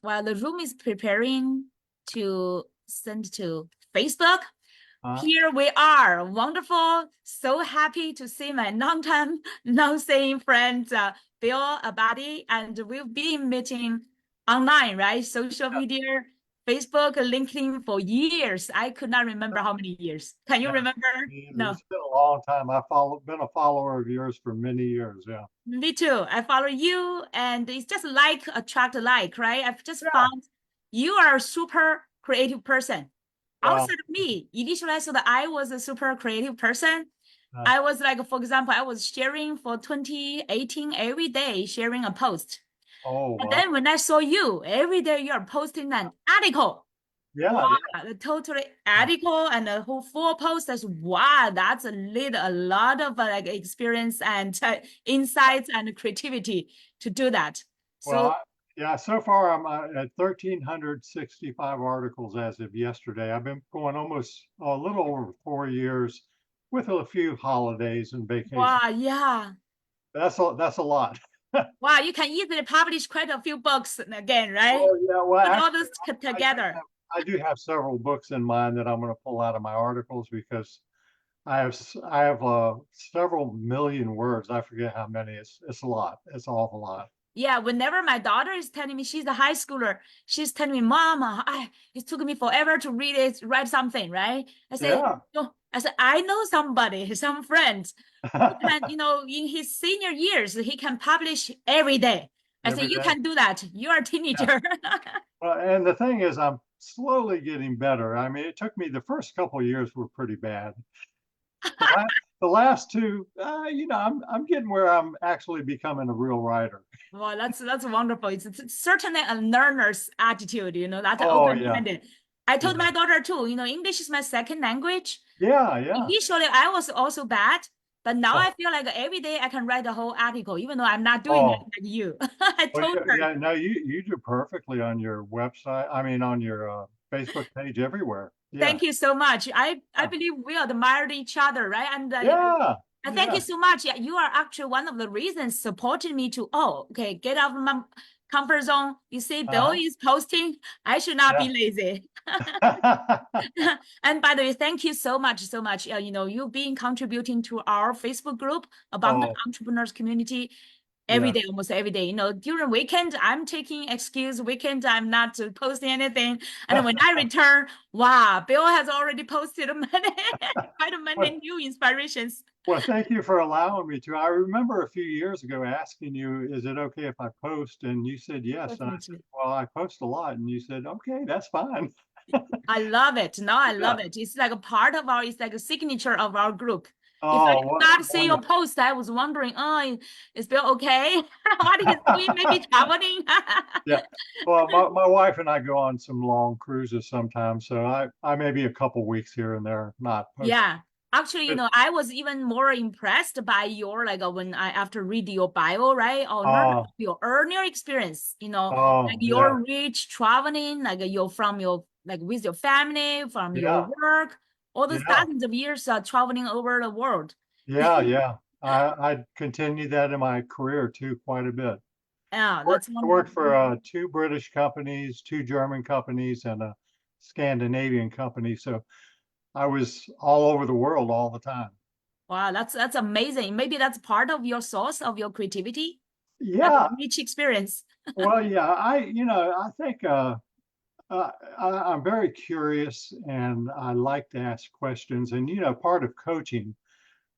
while the room is preparing to send to Facebook, here we are. Wonderful. So happy to see my long-time, no-seeing friend, Bill Abbate. And we've been meeting online, right? Social media, Facebook, LinkedIn for years. I could not remember how many years. Can you remember? No. It's been a long time. Been a follower of yours for many years. Yeah. Me too. I follow you, and it's just like attract like, right? I've just Yeah. found you are a super creative person. Well, Outside of me, initially I thought that I was a super creative person. I was like, for example, I was sharing for 2018 every day, sharing a post. oh, And well, then when I saw you, every day you are posting an article. yeah, Wow, yeah. the totally article and the whole full post. That's wow, that's a lot of like experience and insights and creativity to do that. So Well, yeah. So far, I'm at 1,365 articles as of yesterday. I've been going almost a little over 4 years, with a few holidays and vacations. wow, yeah. That's a lot. Wow, you can easily publish quite a few books again, right? Oh, yeah. Well, Put all actually, this together. I do have several books in mind that I'm going to pull out of my articles because I have several million words. I forget how many. It's a lot. It's an awful lot. Yeah, whenever my daughter is telling me she's a high schooler, she's telling me, Mama, it took me forever to read it, write something, right? I say, Yeah. no, I said, I know somebody, some friends who can, in his senior years, he can publish every day. I said, Every you day. can do that. You are a Yeah. teenager. Well, and the thing is, I'm slowly getting better. I mean, it took me the first couple of years were pretty bad. The last two, I'm getting where I'm actually becoming a real writer. Well, that's wonderful. It's certainly a learner's attitude, that's Oh yeah, open-minded. I told yeah, my daughter too, English is my second language. yeah, yeah. Initially, I was also bad, but now Oh, I feel like every day I can write a whole article, even though I'm not doing it oh. like you. I Well, told her, yeah. No, you do perfectly on your website. I mean, on your Facebook page everywhere. Yeah, thank you so much. I yeah, believe we admired each other, right? And yeah, I thank yeah. you so much. Yeah, you are actually one of the reasons supporting me to, okay, get out of my comfort zone. You see, Bill Uh-huh. is posting. I should not be Yeah. lazy. And by the way, thank you so much, so much. You've been contributing to our Facebook group about the Oh, entrepreneurs community every yeah. day, almost every day. During weekend, I'm taking excuse. Weekend, I'm not posting anything. And when I return, wow, Bill has already posted quite Well, many new inspirations. well, thank you for allowing me to. I remember a few years ago asking you, is it okay if I post? And you said yes. And I said, Definitely. well, I post a lot. And you said, okay, that's fine. I love it. No, I Yeah. love it. It's like it's like a signature of our group. If I Oh, did what not see your wonderful. post, I was wondering, oh, is Bill okay? What he's doing, maybe traveling. Yeah. Well, my wife and I go on some long cruises sometimes. So I may be a couple weeks here and there not posting. Yeah. Actually, But, I was even more impressed by your like when I after read your bio, right? Or learn oh, your earlier experience, like oh, yeah. your rich traveling, like you're from your like with your family, from your Yeah. work, all those Yeah. thousands of years traveling over the world. Yeah. Yeah. I continue that in my career too, quite a bit. Yeah, Worked, that's I worked wonderful. for two British companies, two German companies, and a Scandinavian company. So I was all over the world all the time. Wow, that's amazing. Maybe that's part of your source of your creativity, that Yeah. rich experience. Well, yeah. I think I'm very curious and I like to ask questions. And part of coaching,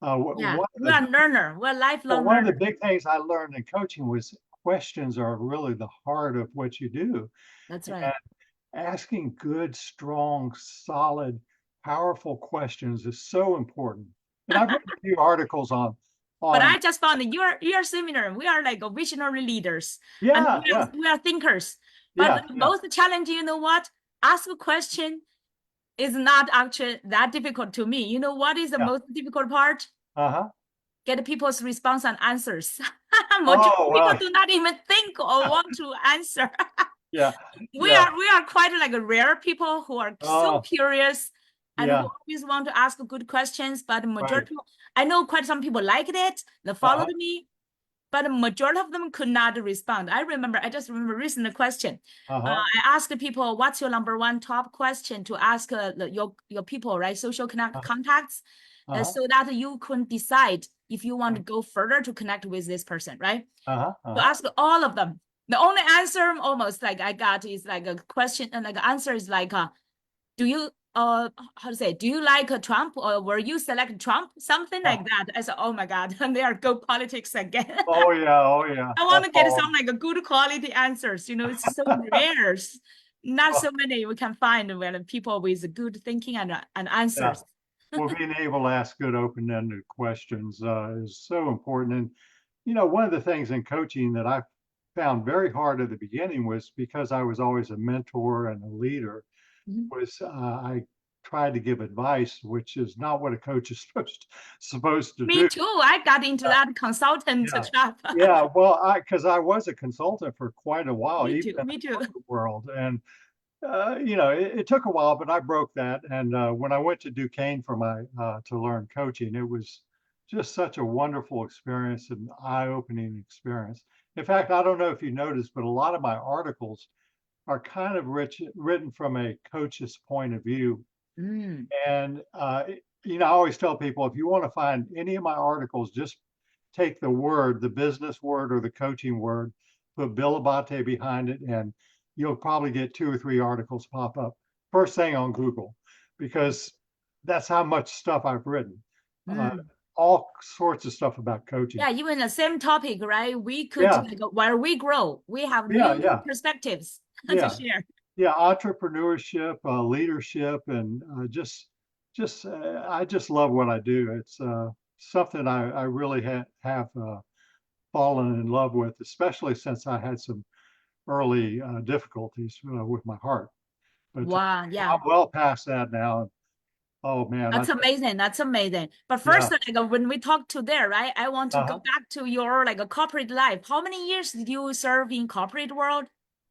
Yeah, we're a learner. We're a lifelong one of the learner. big things I learned in coaching was questions are really the heart of what you do. That's right. And asking good, strong, solid, powerful questions is so important. And I've written a few articles But on I just found that you're similar. We are like visionary leaders, and yeah, yeah, we are thinkers. But yeah, the yeah, most challenging, you know what? Ask a question is not actually that difficult to me. You know what is the yeah. most difficult part? Uh-huh. Get people's response and answers. Majority Oh, people well, do not even think or want to answer. yeah, we yeah. are we are quite like a rare people who are so Oh, curious and who yeah, always want to ask good questions. But right. majority, I know quite some people liked it. They followed Uh-huh. me. but the majority of them could not respond. I just remember recent question. Uh-huh. I asked people, what's your number one top question to ask your people, right? Social contacts, Uh-huh. so that you can decide if you want to go further to connect with this person, right? Uh-huh. To ask all of them. The only answer almost like I got is like a question, and like the answer is like, do you how to say, do you like Trump, or were you select Trump? Something like that. I said, oh my God, and they are go politics again. Oh yeah, oh yeah. I want to get some like a good quality answers. It's so rare. Not Well, so many we can find when people with good thinking and yeah. answers. Well, being able to ask good open-ended questions is so important. And one of the things in coaching that I found very hard at the beginning was because I was always a mentor and a leader, Mhm. was I tried to give advice, which is not what a coach is supposed to Me do. too. I got into that consultant Yeah. trap. Yeah. Well, because I was a consultant for quite a while, Me even too. in Me the too. corporate world. And it took a while, but I broke that. And when I went to Duquesne for my to learn coaching, it was just such a wonderful experience and eye-opening experience. In fact, I don't know if you noticed, but a lot of my articles are kind of written from a coach's point of view. Mm. And I always tell people, if you want to find any of my articles, just take the word, the business word or the coaching word, put Bill Abbate behind it, and you'll probably get 2 or 3 articles pop up first thing on Google, because that's how much stuff I've written. Uh, Mm. all sorts of stuff about coaching. Yeah, even the same topic, right? We could Yeah, like where we grow, we have yeah, new yeah, perspectives to yeah, share. yeah. Entrepreneurship, leadership, and I just love what I do. It's something I really have fallen in love with, especially since I had some early difficulties with my heart. But Wow, yeah. I'm well past that now. Oh man, That's amazing. That's amazing. But first, yeah. like when we talk to there, right? I want to go Uh-huh. back to your like a corporate life. How many years did you serve in corporate world?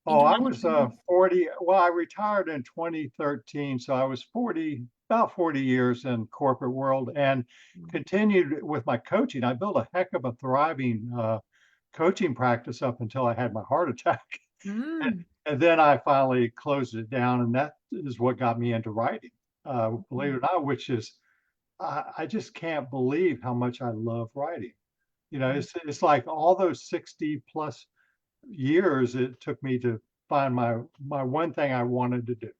Oh, Into I was entrepreneur? 40. Well, I retired in 2013, so I was 40, about 40 years in corporate world, and continued with my coaching. I built a heck of a thriving coaching practice up until I had my heart attack. Mm. And then I finally closed it down, and that is what got me into writing, believe it or not, which is, I just can't believe how much I love writing. It's like all those 60 plus years it took me to find my one thing I wanted to do.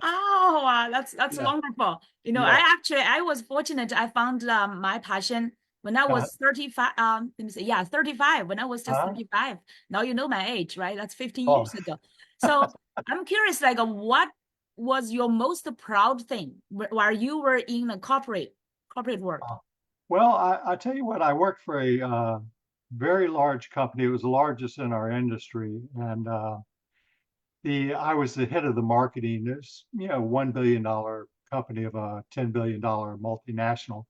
Oh, wow, that's Yeah, wonderful. yeah. I was fortunate. I found my passion when I Uh, was 35. Let me say, yeah, 35. When I was just uh, 35. Now you know my age, right? That's 15 oh, years ago. So I'm curious, like, what was your most proud thing while you were in the corporate world? uh, well, I tell you what, I worked for a very large company. It was the largest in our industry, and the I was the head of the marketing. It's $1 billion company of a $10 billion multinational,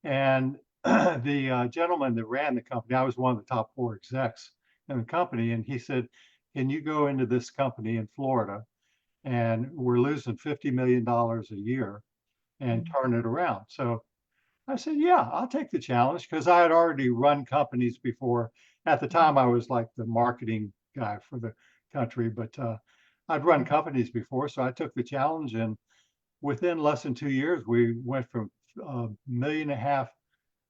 and the gentleman that ran the company, I was one of the top 4 execs in the company, and he said, "Can you go into this company in Florida, and we're losing $50 million a year, and turn it around?" So I said, "Yeah, I'll take the challenge," because I had already run companies before. At the time, I was like the marketing guy for the country, but I'd run companies before, so I took the challenge, and within less than 2 years, we went from a million and a half,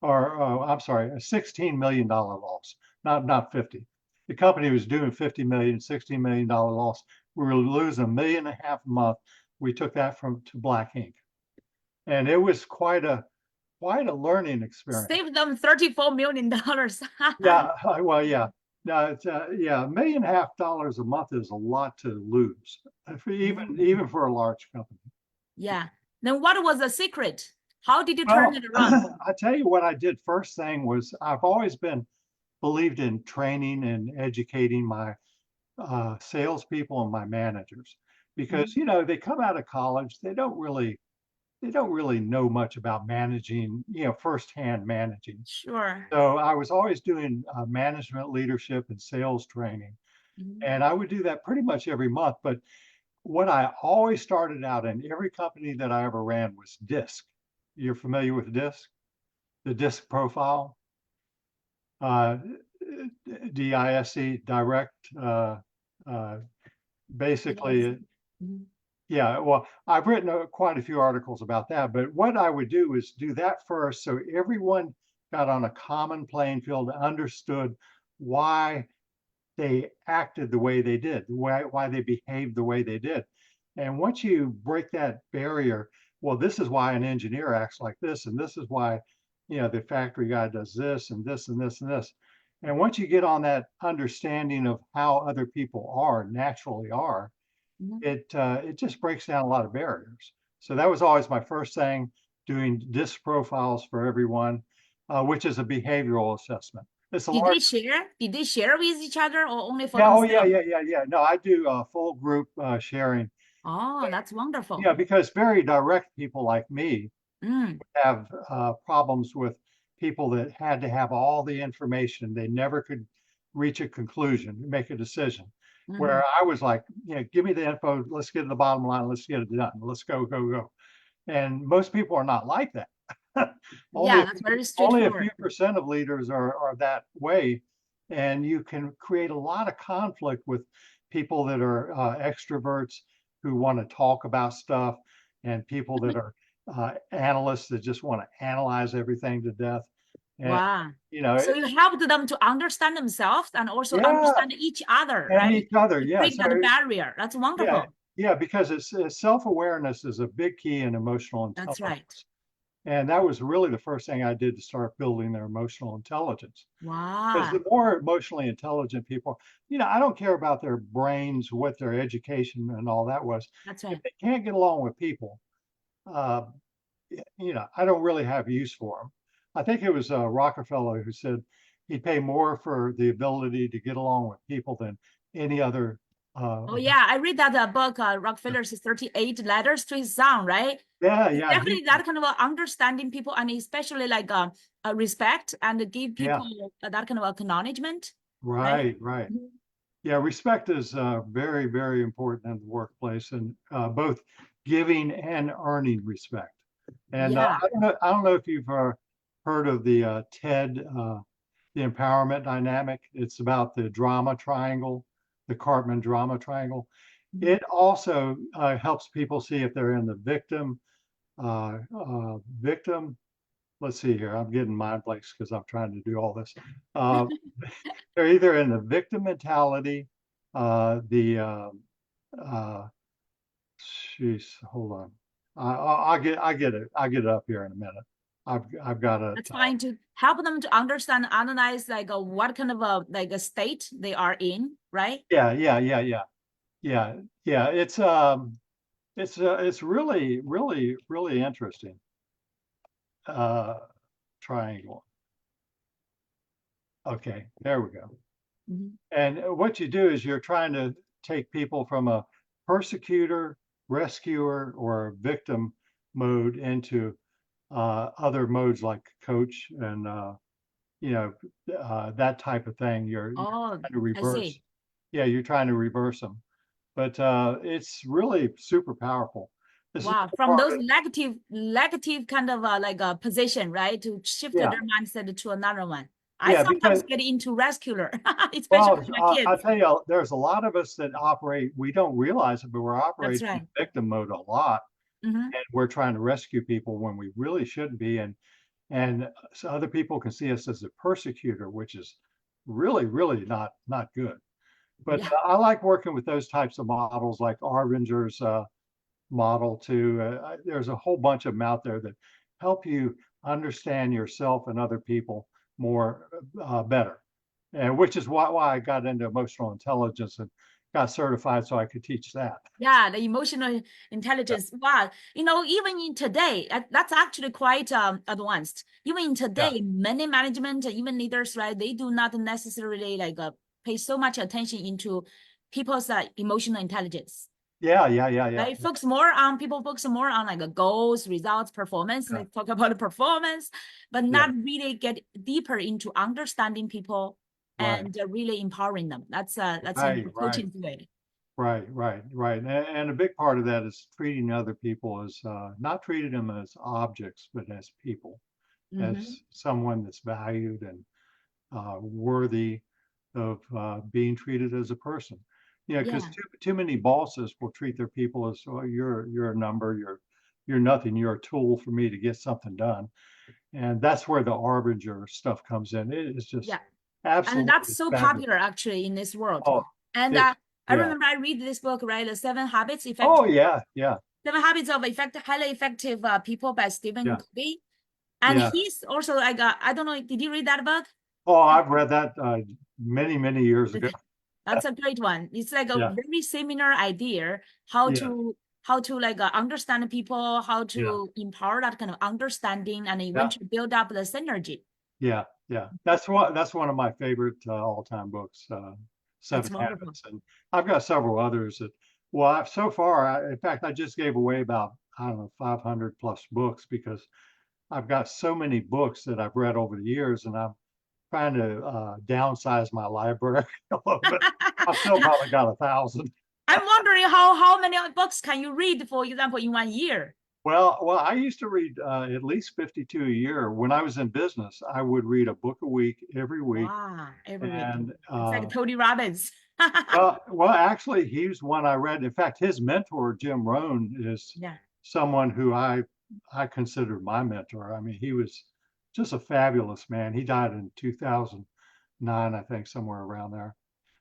or I'm sorry, a $16 million loss, not 50. The company was doing 50 million, $16 million loss. We were losing $1.5 million a month. We took that from to black ink, and it was quite a learning experience. Save them $34 million. Yeah, well, yeah. No, yeah, $1.5 million a month is a lot to lose, even for a large company. Yeah. Then what was the secret? How did you turn Well, it around? I tell you what I did first thing was I've always believed in training and educating my salespeople and my managers, because Mhm. they come out of college, they don't really know much about managing, firsthand managing. Sure. So I was always doing management, leadership, and sales training, Mhm. and I would do that pretty much every month. But what I always started out in every company that I ever ran was DISC. You're familiar with DISC, the DISC profile? Uh, DISC, direct, uh, basically, Mhm. yeah, well, I've written quite a few articles about that, but what I would do is do that first so everyone got on a common playing field, understood why they acted the way they did, why they behaved the way they did. And once you break that barrier, well, this is why an engineer acts like this, and this is why, the factory guy does this and this and this and this. And once you get on that understanding of how other people are, naturally are, Mhm. it just breaks down a lot of barriers. So that was always my first thing, doing disc profiles for everyone, which is a behavioral assessment. It's a Did large. they share? Did they share with each other or only for Yeah, oh yeah, themselves? yeah, yeah, yeah. No, I do full group sharing. Oh, that's wonderful. Yeah, because very direct people like me Mm. have problems with people that had to have all the information. They never could reach a conclusion, make a decision. Hmm. Where I was like, give me the info, let's get to the bottom line, let's get it done, let's go, go, go. And most people are not like that. only Yeah, a that's few, very only a few straightforward. percent of leaders are that way, and you can create a lot of conflict with people that are extroverts who want to talk about stuff, and people that are analysts that just want to analyze everything to death. And Wow. you know, So it, you helped them to understand themselves and also yeah, understand each other, and right? each other, To yeah. break So that barrier. That's yeah, wonderful. yeah, because it's self-awareness is a big key in emotional That's right. intelligence. And that was really the first thing I did to start building their emotional intelligence. Because Wow. the more emotionally intelligent people, I don't care about their brains, what their education and all that was. That's If right. they can't get along with people, uh, I don't really have use for them. I think it was Rockefeller who said he'd pay more for the ability to get along with people than any other. Oh yeah, I read that book, Rockefeller's 38 Letters to His Son, right? Yeah, It's yeah, definitely that kind of understanding people and especially like respect and give yeah, people that kind of acknowledgement, right? right, right. Mhm. Yeah, respect is very, very important in the workplace, and both giving and earning respect. And Yeah. I don't know if you've heard of the TED, the empowerment dynamic. It's about the drama triangle, the Cartman drama triangle. Mhm. It also helps people see if they're in the victim. Let's see here. I'm getting mind blanks because I'm trying to do all this. Uh, they're either in the victim mentality, the uh, jeez, hold on. I get it up here in a minute. I've got it. That's fine to help them to understand, analyze like what kind of a state they are in, right? Yeah, yeah, yeah, yeah, yeah, yeah. It's really, really, really interesting. Uh, triangle. Okay, there we go. Mhm. And what you do is you're trying to take people from a persecutor, rescuer, or victim mode into other modes like coach and you know that type of thing. You're Oh, trying to I reverse. see. Yeah, you're trying to reverse them. But it's really super powerful. This is Wow, the from part. those negative kind of like a position, right, to shift their Yeah, mindset to another one. I yeah. sometimes Because get into rescuer, especially well, with my I kids. tell you, there's a lot of us that operate. We don't realize it, but we're That's operating in right. victim mode a lot, Hmm. and we're trying to rescue people when we really shouldn't be. And so other people can see us as a persecutor, which is really, really not good. But Yeah. I like working with those types of models, like Arvinger's model too. There's a whole bunch of them out there that help you understand yourself and other people more better, and which is why I got into emotional intelligence and got certified so I could teach that. Yeah, the emotional Yeah, intelligence. Wow, even in today, that's actually quite advanced. Even in yeah, today, many management, even leaders, right, they do not necessarily like pay so much attention into people's emotional intelligence. yeah, yeah, yeah, yeah, Right? People focus more on like goals, results, performance. yeah. They talk about the performance, but Yeah. not really get deeper into understanding people Right, and really empowering them. That's right, right. coaching's way. Right, right, right. And a big part of that is treating other people as not treating them as objects, but as people, as Hmm. someone that's valued worthy of being treated as a person. Yeah, because Yeah. too many bosses will treat their people as, oh, you're a number, you're nothing, you're a tool for me to get something done. And that's where the Arbinger stuff comes in. It is just Yeah. And that's absolutely so fabulous. popular actually in this world. Oh, And it's I yeah. remember I read this book, right? The Oh yeah, yeah, Seven Habits of Highly Effective People by Stephen yeah, Covey. And yeah. he's also like, I don't know, did you read that book? Oh, I've read that many, many years ago. Okay. That's a great one. It's like a Yeah, very similar idea how yeah, to like understand people, how yeah, to empower that kind of understanding and yeah, eventually build up the synergy. yeah, yeah. That's one of my favorite all-time books, That's Seven wonderful. Habits, and I've got several others that. Well, so far, in fact, I just gave away about, I don't know, 500 plus books because I've got so many books that I've read over the years, and I'm trying to downsize my library a little bit. I've still probably got 1,000. I'm wondering how many books can you read, for example, in 1 year? Well, I used to read at least 52 a year. When I was in business, I would read a book a week every week. Wow, every week. And It's like Tony Robbins. actually, he's one I read. In fact, his mentor, Jim Rohn, is Yeah. someone who I considered my mentor. I mean, he was just a fabulous man. He died in 2009, I think, somewhere around there.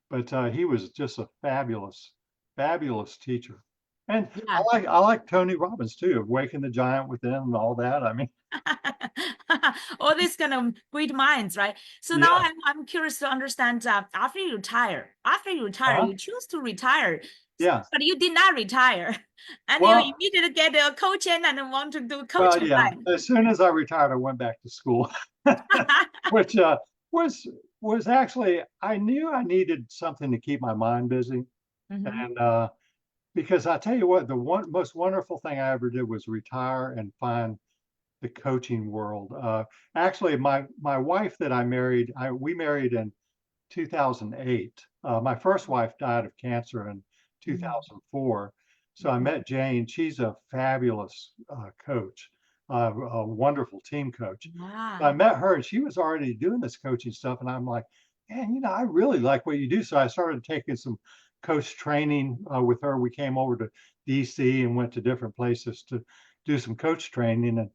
But he was just a fabulous, fabulous teacher. And Yeah. I like Tony Robbins too, Waking the Giant Within and all that. I mean, All these kind of great minds, right? So now yeah, I'm curious to understand after you retire, uh-huh, you choose to retire, yeah. but you did not retire. And you Well, immediately get a coaching and want to do well, coaching, yeah. As soon as I retired, I went back to school, right? which was was actually I knew I needed something to keep my mind busy, Hmm. and because I tell you what, the most wonderful thing I ever did was retire and find the coaching world. Actually, my wife that I married, we married in 2008. My first wife died of cancer in Hmm. 2004. So I met Jane. She's a fabulous coach, a wonderful team coach. So I Wow. met her and she was already doing this coaching stuff. And I'm like, man, I really like what you do. So I started taking some coach training with her. We came over to DC and went to different places to do some coach training. And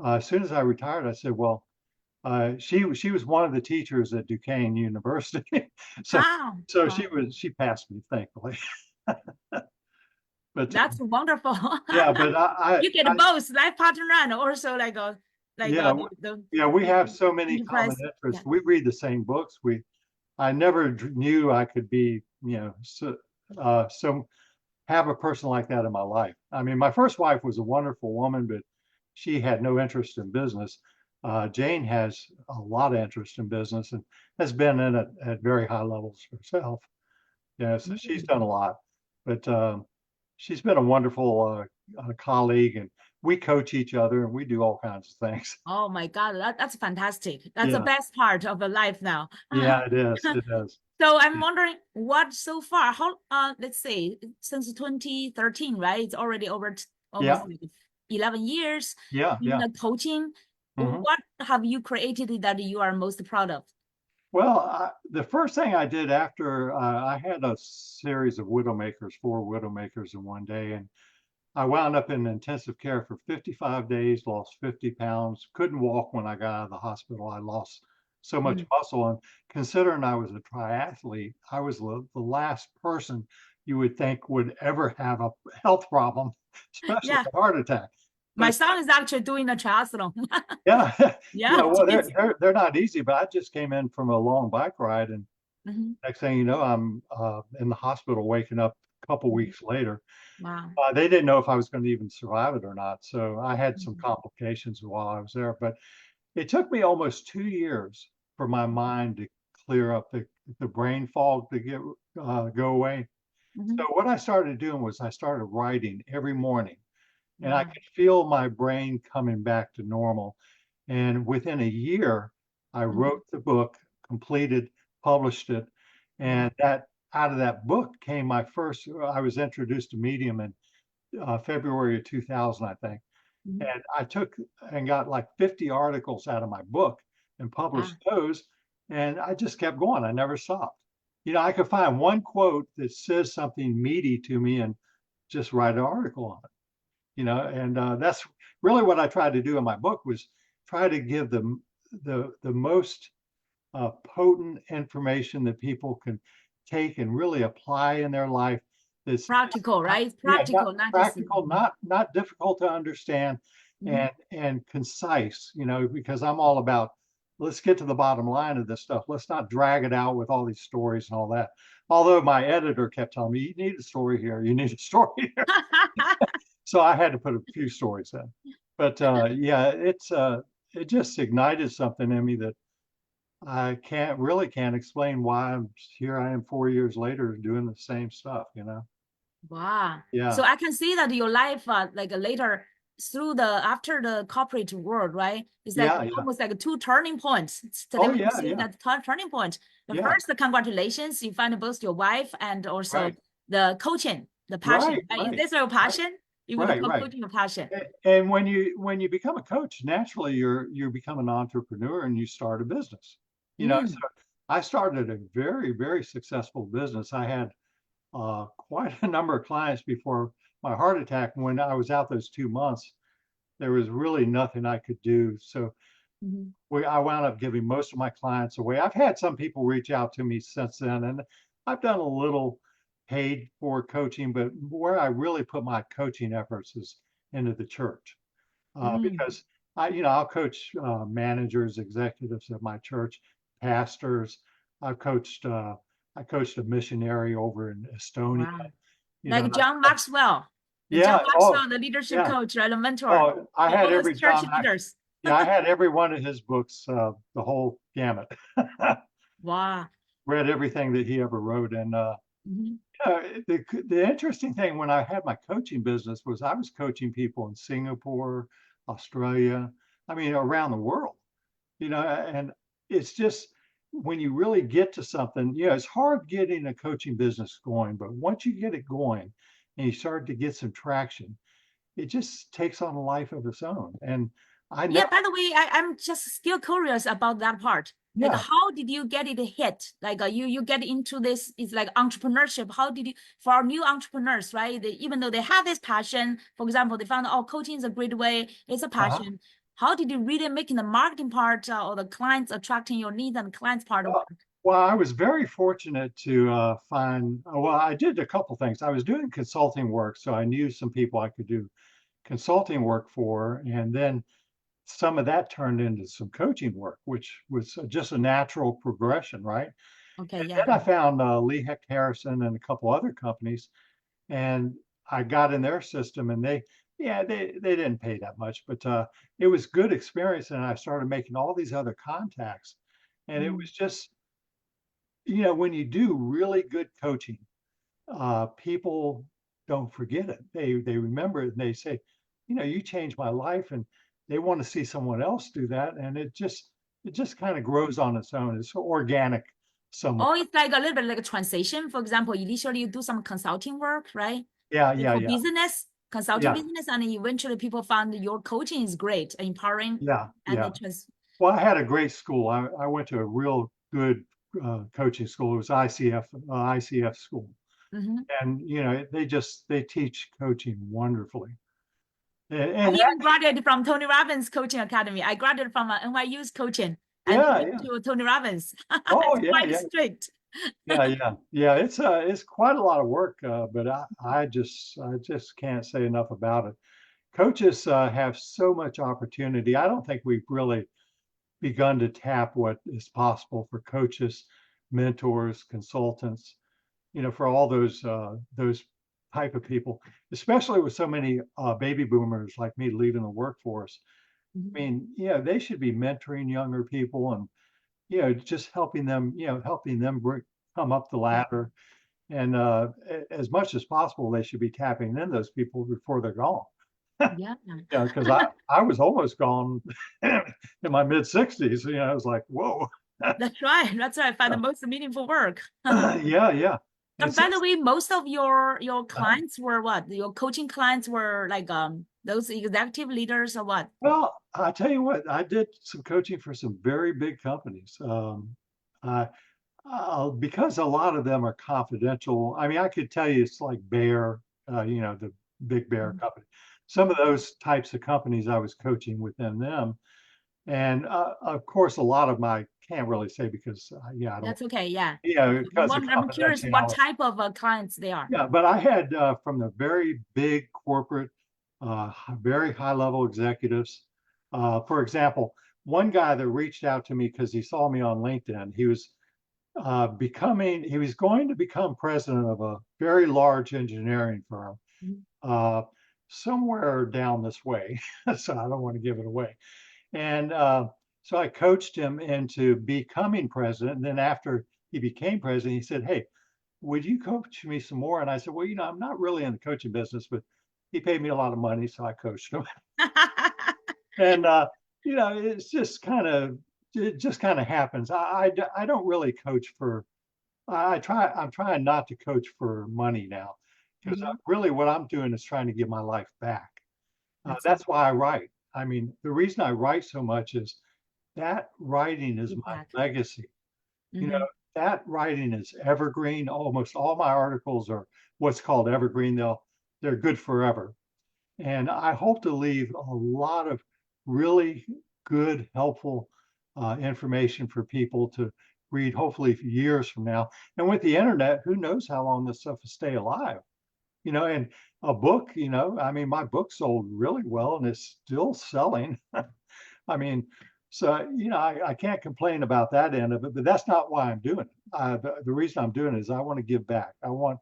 as soon as I retired, I said, well, she was one of the teachers at Duquesne University, so Wow. Wow. she passed me, thankfully. But That's wonderful. yeah, but You get both life partner and also yeah, yeah, we the have so many common enterprise. Yeah. interests. We read the same books. I never knew I could be, so have a person like that in my life. I mean, my first wife was a wonderful woman, but she had no interest in business. Jane has a lot of interest in business and has been in it at very high levels herself. Yeah, so she's Mm. done a lot, but she's been a wonderful colleague, and we coach each other and we do all kinds of things. Oh my God, that's fantastic. That's the Yeah, best part of the life now. yeah, it is. It is. So I'm wondering what so far, how let's say since 2013, right? It's already over almost Yeah, like 11 years yeah, in yeah. the coaching. Mhm. What have you created that you are most proud of? Well, the first thing I did after I had a series of widowmakers, 4 widowmakers in one day, and I wound up in intensive care for 55 days, lost 50 pounds, couldn't walk when I got out of the hospital. I lost so much Mm. muscle. And considering I was a triathlete, I was the last person you would think would ever have a health problem, especially Yeah, a heart attack. my But son is actually doing a triathlon. yeah, yeah, Yeah, well, geez. they're not easy, but I just came in from a long bike ride, and Mhm. next thing you know, I'm in the hospital waking up a couple Mhm. weeks later. Wow. They didn't know if I was going to even survive it or not. So I had some Mhm. complications while I was there. But it took me almost 2 years for my mind to clear up, the brain fog to go away. So Mhm. what I started doing was I started writing every morning, and I Wow. could feel my brain coming back to normal. And within a year, I Mhm. wrote the book, completed, published it, Wow. and that out of that book came my first. I was introduced to Medium in February of 2000, I think. Mhm. And I took and got like 50 articles out of my book and Wow. published those. And I just kept going. I never stopped. You know, I could find one quote that says something meaty to me and just write an article on it, you know, and that's really what I tried to do in my book was try to give them the most potent information that people can take and really apply in their life. That's Practical, not, right? yeah, not Practical, not just. practical, not difficult to understand, Mhm. and concise. You know, because I'm all about let's get to the bottom line of this stuff. Let's not drag it out with all these stories and all that. Although my editor kept telling me, you need a story here, you need a story here. So I had to put a few stories in. But yeah, it just ignited something in me that I can't explain why I'm here. I am 4 years later doing the same stuff, you know? Wow. So Yeah. I can see that your life, like later through the after the corporate world, right? It's like Yeah. Yeah. almost like two turning points. Today Oh, we can yeah. see Yeah. that turning point. The Yeah. first, the congratulations, you find both your wife and also Right. the coaching, the passion. Right. Right? Is Right. this your Right. passion? You would Right. call Right. coaching a passion. And when you become a coach, naturally you become an entrepreneur and you start a business. You know, so Mm, I started a very, very successful business. I had quite a number of clients before my heart attack. When I was out those 2 months, there was really nothing I could do. So mhm. I wound up giving most of my clients away. I've had some people reach out to me since then, and I've done a little paid for coaching, but where I really put my coaching efforts is into the church, Mm, because I'll coach managers, executives of my church, pastors. I've coached. I coached a missionary over in Estonia. wow. You know, Like John Maxwell, the John yeah. Oh, Maxwell, the leadership yeah. coach, right? The mentor. Oh, I All had those every church John Max. leaders. Yeah, I had every one of his books, the whole gamut. Wow. Read everything that he ever wrote, and Mhm. the interesting thing when I had my coaching business was I was coaching people in Singapore, Australia, I mean around the world, you know, and it's just when you really get to something, it's hard getting a coaching business going, but once you get it going and you start to get some traction, it just takes on a life of its own. And I Yeah, never, by the way, I'm just still curious about that part. Like, yeah, how did you get it hit? Like, you get into this, it's like entrepreneurship. How did you, for our new entrepreneurs, right? Even though they have this passion, for example, they found, oh, coaching is a great way, it's a uh-huh. passion. How did you really making the marketing part or the clients attracting your needs and clients part Well, work? well, I was very fortunate to find, well, I did a couple things. I was doing consulting work, so I knew some people I could do consulting work for. And then some of that turned into some coaching work, which was just a natural progression, right? Okay, And yeah. then I found Lee Hecht Harrison and a couple other companies, and I got in their system, and they didn't pay that much, but it was good experience, and I started making all these other contacts, and it Mm. was just when you do really good coaching, people don't forget it. They remember it and they say, you changed my life, and they want to see someone else do that, and it just kind of grows on its own. It's organic somewhat. Oh, it's like a little bit like a transition. For example, initially you do some consulting work, right? Yeah, Like yeah, for yeah, business, consulting yeah, business, and then eventually people found your coaching is great, empowering, yeah, and yeah. it was. Well, I had a great school. I went to a real good coaching school. It was ICF school, Mhm. and they teach coaching wonderfully. I And even graduated from Tony Robbins Coaching Academy. I graduated from NYU's coaching and yeah, went yeah. to Tony Robbins. Oh, It's yeah, quite yeah. strict. Yeah. It's quite a lot of work, but I just can't say enough about it. Coaches have so much opportunity. I don't think we've really begun to tap what is possible for coaches, mentors, consultants. For all those type of people, especially with so many baby boomers like me leaving the workforce. I Mhm. mean, they should be mentoring younger people and just helping them come up the ladder. And as much as possible, they should be tapping in those people before they're gone. Yeah, Because I was almost gone in my mid 60s. I was like, whoa. that's right. That's right. I find the most meaningful work. Yeah, yeah. And It's by the just, way, most of your uh, clients were what? Your coaching clients were like those executive leaders or what? well, I tell you what, I did some coaching for some very big companies. Because a lot of them are confidential. I mean, I could tell you it's like Bear, the Big Bear company. Some of those types of companies I was coaching within them. And of course, a lot of them I can't really say because, I don't, That's okay. Yeah. because of I'm curious what confidentiality. type of clients they are. Yeah, but I had from the very big corporate, very high level executives. For example, one guy that reached out to me because he saw me on LinkedIn, he was going to become president of a very large engineering firm Mhm. uh, somewhere down this way. So I don't want to give it away. And so I coached him into becoming president. And then after he became president, he said, "Hey, would you coach me some more?" And I said, "Well, I'm not really in the coaching business, but he paid me a lot of money, so I coached him." And it just kind of happens. I don't really coach for. I'm trying not to coach for money now, because Mhm. really what I'm doing is trying to give my life back. That's That's why I write. I mean, the reason I write so much is that writing is good my back. legacy. You Hmm. know, that writing is evergreen. Almost all my articles are what's called evergreen. They're good forever. And I hope to leave a lot of really good, helpful information for people to read, hopefully years from now. And with the internet, who knows how long this stuff will stay alive? And a book, I mean, my book sold really well and it's still selling. I mean, so, I can't complain about that end of it, but that's not why I'm doing it. The reason I'm doing it is I want to give back. I want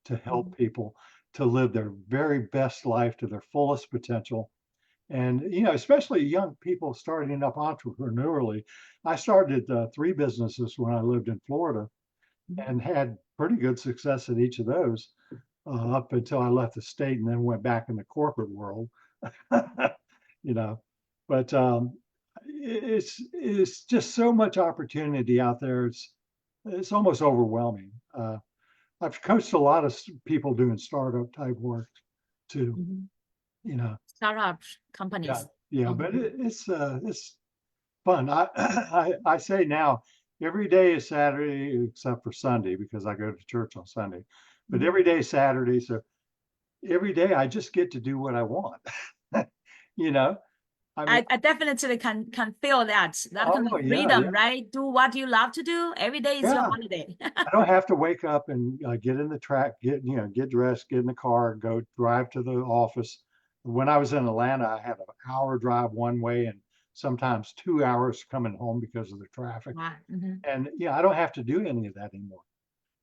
to help people to live their very best life to their fullest potential. And, especially young people starting up entrepreneurially. I started three businesses when I lived in Florida and had pretty good success in each of those up until I left the state and then went back in the corporate world. you know, but it's just so much opportunity out there. It's almost overwhelming. I've coached a lot of people doing startup type work too. Mhm. You know, Startup yeah, companies. yeah, Mhm. but it's fun. I say now every day is Saturday except for Sunday because I go to church on Sunday. But Mhm. every day is Saturday, so every day I just get to do what I want. you know, I mean, I definitely can feel that kind oh of yeah, freedom, yeah, right? Do what you love to do. Every day is your yeah. holiday. I don't have to wake up and get in the track, get dressed, get in the car, go drive to the office. When I was in Atlanta, I had an hour drive one way and sometimes 2 hours coming home because of the traffic. Wow. Mhm. And I don't have to do any of that anymore.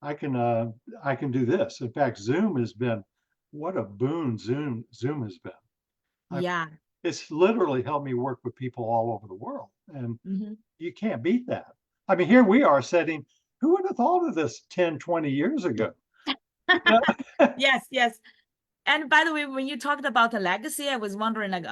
I can uh, I can do this. In fact, Zoom has been what a boon Zoom has been. I, Yeah. it's literally helped me work with people all over the world, and Mhm. you can't beat that. I mean, here we are sitting. Who would have thought of this 10, 20 years ago? You know? Yes, yes. And by the way, when you talked about the legacy, I was wondering, like,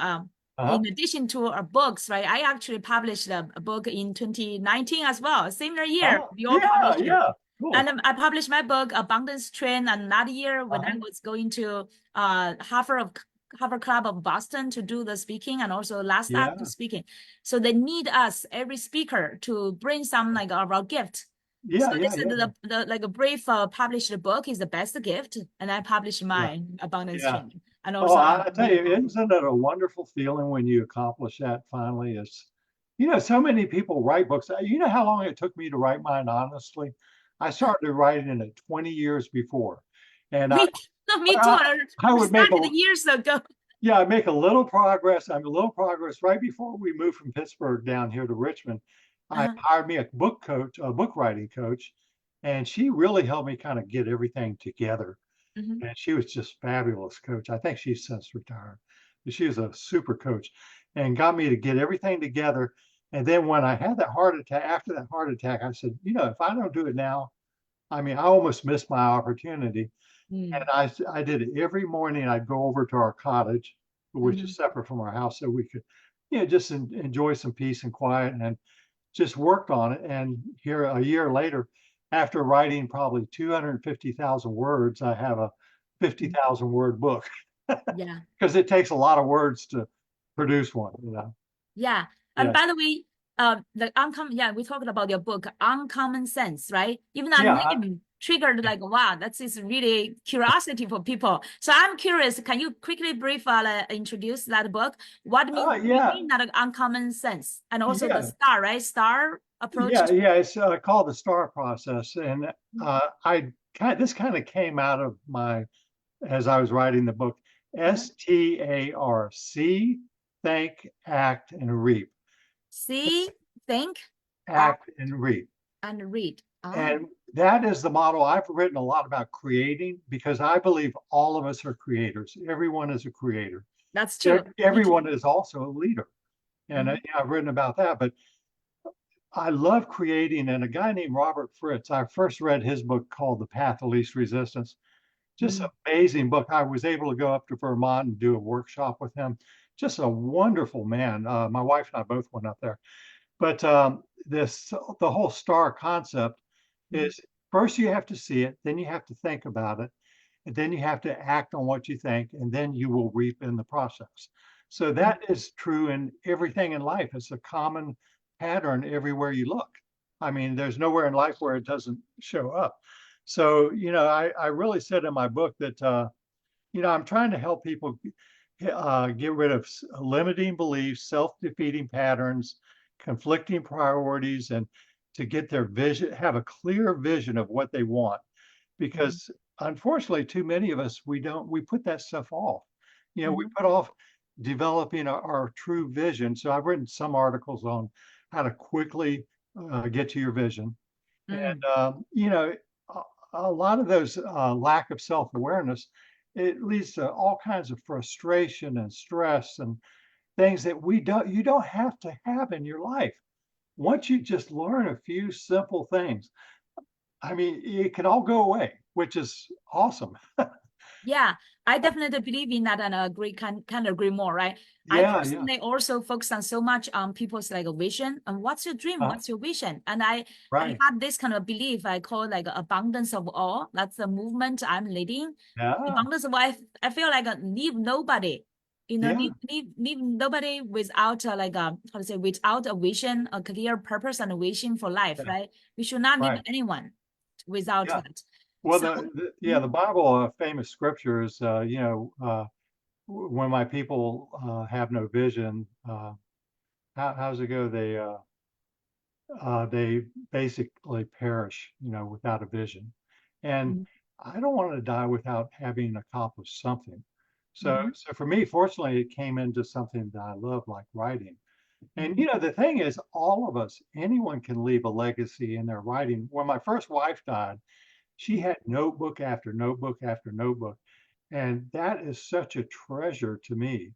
Uh-huh. in addition to our books, right? I actually published a book in 2019 as well, similar year. Oh, We all yeah, published it. yeah. Cool. And I published my book, Abundance Train, another year when I Uh-huh. was going to Harvard Club of Boston to do the speaking and also last up to Yeah. speaking. So they need us, every speaker, to bring some like our gift. So Yeah, they yeah, said yeah, that the like a brief published book is the best gift, and I published yeah, mine, Abundance yeah. Train, and Oh, also I tell video you, book. isn't it a wonderful feeling when you accomplish that finally? So many people write books. You know how long it took me to write mine, honestly? I started writing it 20 years before. And Me, no, me too. I, I We would make started years ago. yeah, I make a little progress. I'm a little progress right before we moved from Pittsburgh down here to Richmond. I Uh-huh. hired me a book coach, a book writing coach, and she really helped me kind of get everything together. Hmm. And she was just fabulous coach. I think she's since retired, but she was a super coach and got me to get everything together. And then when I had that heart attack, after that heart attack, I said, if I don't do it now, I mean, I almost missed my opportunity. And Mm. I did it every morning. I'd go over to our cottage, which Hmm. is separate from our house, so we could, just enjoy some peace and quiet, and just worked on it. And here, a year later, after writing probably 250,000 words, I have a 50,000 word book Yeah. because it takes a lot of words to produce one. Yeah. And Yeah. by the way, the uncommon, yeah, we talked about your book, Uncommon Sense, right? Even that Yeah, name triggered like, wow, that's is really curiosity for people. So I'm curious, can you quickly brief introduce that book? What you yeah, mean that uncommon sense? And also the yeah, STAR, right? STAR approach. yeah. It's called the STAR process, and this kind of came out of my as I was writing the book. S.T.A.R. See, think, act, and reap. See, think, act, Act and reap. and read. Ah, And that is the model. I've written a lot about creating because I believe all of us are creators. Everyone is a creator. that's true. Me too. Everyone is also a leader. And Mhm, I've written about that. But I love creating. And a guy named Robert Fritz, I first read his book called The Path of Least Resistance. Just mhm, amazing book. I was able to go up to Vermont and do a workshop with him. Just a wonderful man. My wife and I both went up there. But the whole STAR concept mhm, is first you have to see it, then you have to think about it, and then you have to act on what you think, and then you will reap in the process. So mhm. that is true in everything in life. It's a common pattern everywhere you look. I mean, there's nowhere in life where it doesn't show up. So, I really said in my book that, I'm trying to help people get rid of limiting beliefs, self-defeating patterns, conflicting priorities, and to get their vision, have a clear vision of what they want. Mhm, Because unfortunately, too many of us, we put that stuff off. We mhm, put off developing our true vision. So I've written some articles on how to quickly get to your vision. mm. And, a, a lot of those lack of self-awareness, it leads to all kinds of frustration and stress and things that you don't have to have in your life. Once you just learn a few simple things, I mean, it can all go away, which is awesome. Yeah, I definitely believe in that and agree, can agree more, right? I Yeah, yeah, personally also focus on so much on people's like a vision and what's your dream, uh, what's your vision? And I right. had this kind of belief I call like abundance of all. That's the movement I'm leading. Yeah, Abundance of all, I feel like leave nobody, yeah, leave nobody without how to say, without a vision, a clear purpose and a vision for life, yeah, right? We should not leave right. anyone without Yeah. that. Well, So the Bible, famous scriptures, when my people have no vision, how's it go? They basically perish, without a vision. And mhm, I don't want to die without having accomplished something. So, mhm, so for me, fortunately, it came into something that I love, like writing. And mhm, the thing is, all of us, anyone can leave a legacy in their writing. When my first wife died, she had notebook after notebook after notebook. And that is such a treasure to me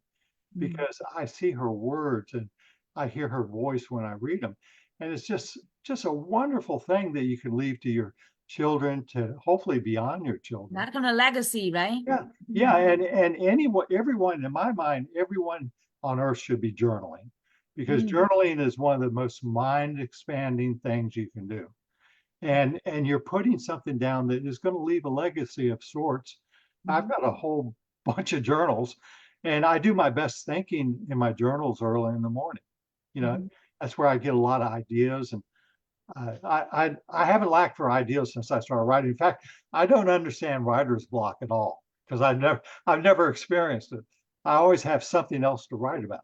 mhm. because I see her words and I hear her voice when I read them. And it's just a wonderful thing that you can leave to your children, to hopefully beyond your children. That kind of legacy, right? Yeah. Yeah. Mhm, And anyone, everyone, in my mind, everyone on earth should be journaling because mm, journaling is one of the most mind expanding things you can do. And you're putting something down that is going to leave a legacy of sorts. I've mhm, got a whole bunch of journals, and I do my best thinking in my journals early in the morning. You know, mhm. that's where I get a lot of ideas, and I haven't lacked for ideas since I started writing. In fact, I don't understand writer's block at all because I've never experienced it. I always have something else to write about,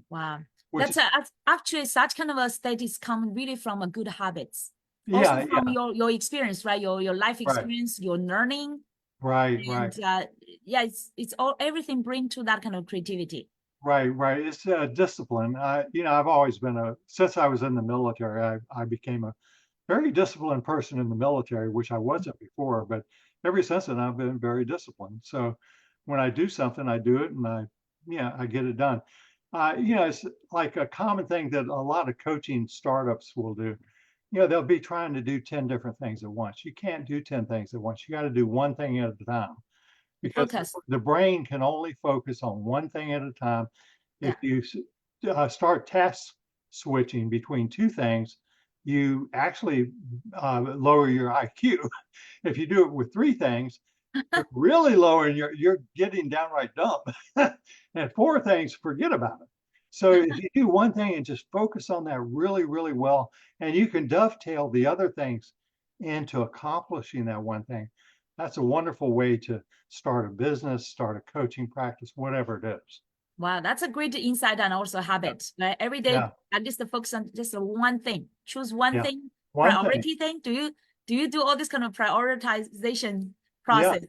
Wow. which is Actually such kind of a state is come really from a good habits. Also yeah, from yeah, your experience, right? Your life right, experience, your learning. right, right. And yeah, it's all everything bring to that kind of creativity. Right, right. It's discipline. I've always been since I was in the military, I became a very disciplined person in the military, which I wasn't before, but ever since then, I've been very disciplined. So when I do something, I do it and I get it done. It's like a common thing that a lot of coaching startups will do. They'll be trying to do 10 different things at once. You can't do 10 things at once. You got to do one thing at a time You because focus. the brain can only focus on one thing at a time. If Yeah. you start task switching between two things, you actually lower your IQ. If you do it with three things, you're really lowering you're getting downright dumb. And four things, forget about it. So if you do one thing and just focus on that really, really well, and you can dovetail the other things into accomplishing that one thing, that's a wonderful way to start a business, start a coaching practice, whatever it is. Wow, that's a great insight and also Yeah, habit. Right? Every day, yeah, at least focus on just one thing. Choose one yeah. thing, One thing. priority thing. Do you do all this kind of prioritization Yeah. process?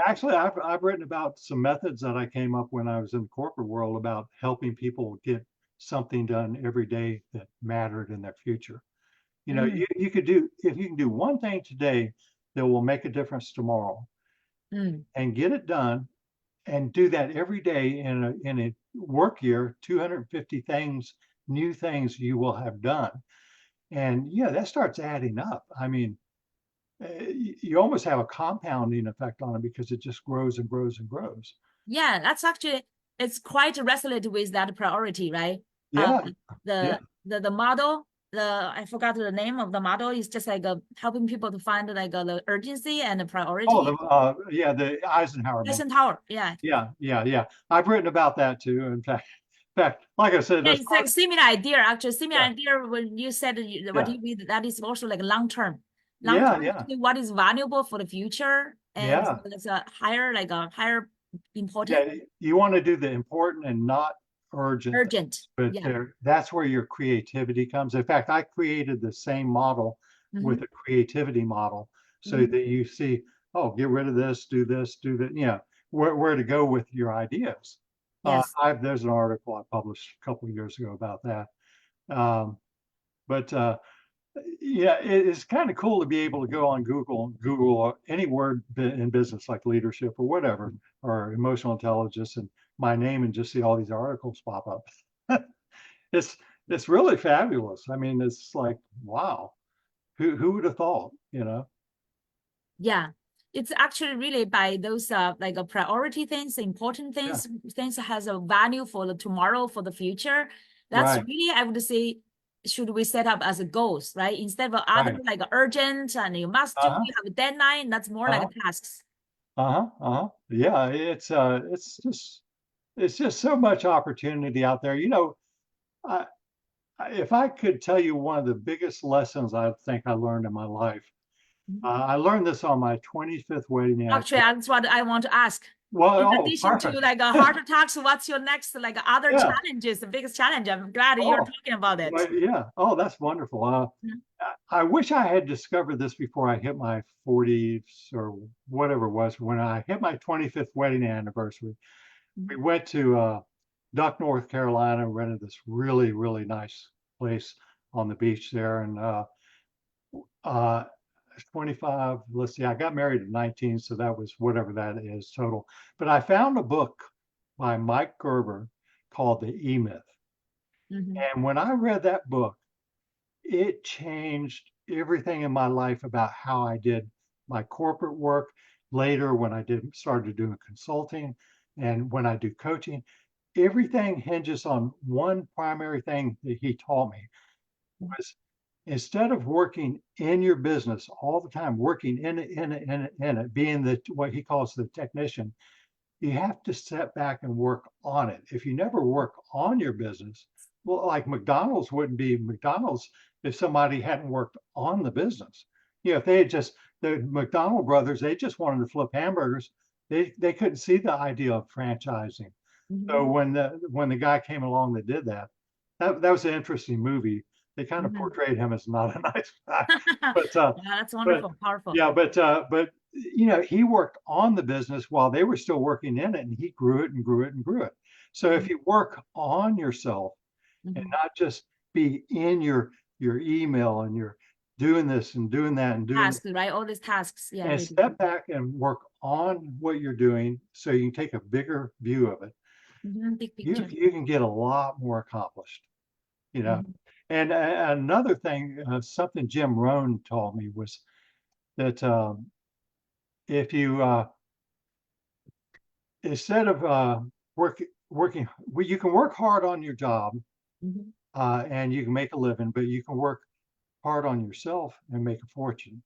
Actually, I've written about some methods that I came up when I was in the corporate world about helping people get something done every day that mattered in their future. You know, Mm, you could do, if you can do one thing today that will make a difference tomorrow mm. and get it done and do that every day in a work year, 250 things, new things you will have done. And yeah, that starts adding up. I mean, you almost have a compounding effect on it because it just grows and grows and grows. Yeah, that's actually it's quite resonant with that priority, right? Uh, Yeah, yeah. the model, I forgot the name of the model is just like helping people to find like the urgency and the Oh, priority. yeah, the Eisenhower man. Eisenhower, yeah. Yeah, yeah, yeah. I've written about that too. In fact, like I said, Yeah, there's it's like similar idea, actually. Similar yeah, idea when you said what yeah, you read, that is also like long term. Long yeah, term, yeah, what is valuable for the future, and yeah, it's a higher, like a higher important, yeah. You want to do the important and not urgent things, urgent. but Yeah. that's where your creativity comes. In fact, I created the same model with Mm-hmm. a creativity model so Mm-hmm. that you see, oh, get rid of this, do that, where to go with your ideas. Yes. There's an article I published a couple of years ago about that. Um, but yeah, it's kind of cool to be able to go on Google any word in business like leadership or whatever, or emotional intelligence, and my name, and just see all these articles pop up. it's it's really fabulous. I mean, it's like, wow, who would have thought, you know? Yeah. It's actually really by those like a priority things, important Yeah, things that has a value for the tomorrow, for the future. That's right, really, I would say, should we set up as a goals, right? Instead of other right. like urgent and you must do, Uh-huh, you have a deadline. That's more like uh-huh, a tasks. uh-huh, uh-huh. Yeah, it's just so much opportunity out there. I, if I could tell you one of the biggest lessons I think I learned in my life, Mhm. I learned this on my 25th wedding Actually, anniversary. that's what I want to ask. Well, In oh, addition to perfect. like a heart attacks, what's your next like other Yeah. challenges, the biggest challenge? I'm glad you're Oh, talking about it. well, yeah. Oh, that's wonderful. Mhm. I wish I had discovered this before I hit my 40s or whatever it was. When I hit my 25th wedding anniversary, we went to Duck, North Carolina, rented this really, really nice place on the beach there. And uh, 25, let's see, I got married at 19, so that was whatever that is total. But I found a book by Mike Gerber called The E-Myth. Mhm. And when I read that book, it changed everything in my life about how I did my corporate work. Later, when I started doing consulting and when I do coaching, everything hinges on one primary thing that he taught me was, instead of working in your business all the time, working in it, being the what he calls the technician, you have to step back and work on it. If you never work on your business, well, like McDonald's wouldn't be McDonald's if somebody hadn't worked on the business. If they had just, the McDonald brothers, they just wanted to flip hamburgers. They couldn't see the idea of franchising. So Mhm. when the guy came along that did that, that was an interesting movie. They kind of Mhm. portrayed him as not a nice guy, Yeah, but that's but wonderful, powerful. yeah, but he worked on the business while they were still working in it, and he grew it and grew it and grew it. So if Mhm. you work on yourself and Mhm. not just be in your email and you're doing this and doing that and doing, Tasks, right? All these tasks. Yeah, and really. step back and work on what you're doing so you can take a bigger view of it, Mhm. Big you picture. you can get a lot more accomplished, you know. Mhm. And another thing, something Jim Rohn told me was that if you instead of working, well, you can work hard on your job Mhm. and you can make a living, but you can work hard on yourself and make a fortune.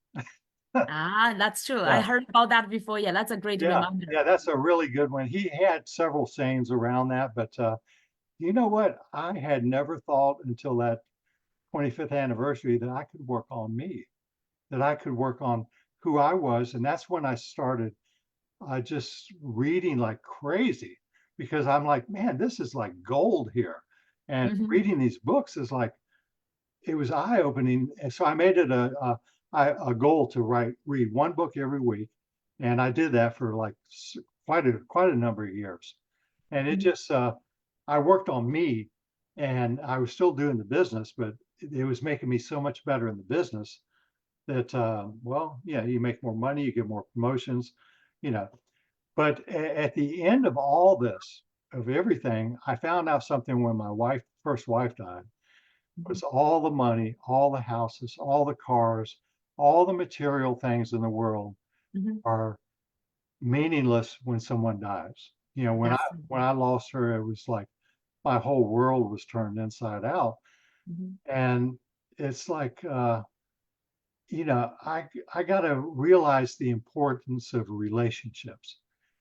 Ah, that's true. I Yeah, heard about that before. Yeah, that's a great yeah, reminder. yeah. That's a really good one. He had several sayings around that, but you know what? I had never thought until that 25th anniversary that I could work on me, that I could work on who I was. And that's when I started just reading like crazy, because I'm like, man, this is like gold here. And Mm-hmm. reading these books is like, it was eye opening. And so I made it a goal to read one book every week. And I did that for like quite a number of years. And it just, I worked on me, and I was still doing the business, but it was making me so much better in the business that, well, yeah, you make more money, you get more promotions, you know. But at the end of all this, of everything, I found out something when my first wife died, Mm-hmm. was all the money, all the houses, all the cars, all the material things in the world Mm-hmm. are meaningless when someone dies. You know, Definitely. when I lost her, it was like my whole world was turned inside out. Mm-hmm. And it's like, you know, I got to realize the importance of relationships.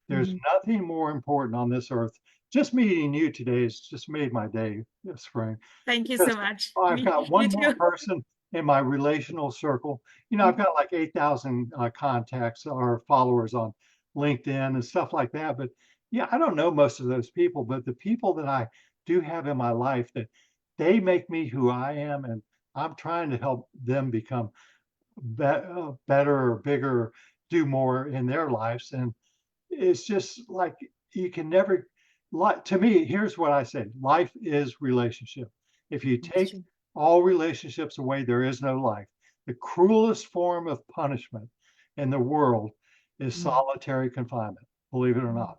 There's Mm-hmm. nothing more important on this earth. Just meeting you today has just made my day, Spring, Thank you because so much. I've Me, got me one more too. person in my relational circle. You know, I've got like 8,000 contacts or followers on LinkedIn and stuff like that. But yeah, I don't know most of those people, but the people that I do have in my life, that they make me who I am, and I'm trying to help them become better or bigger, do more in their lives. And it's just like, you can never, like, to me, here's what I say: life is relationship. If you That's take true. all relationships away, there is no life. The cruelest form of punishment in the world is Mm. solitary confinement, believe it or Mm. not.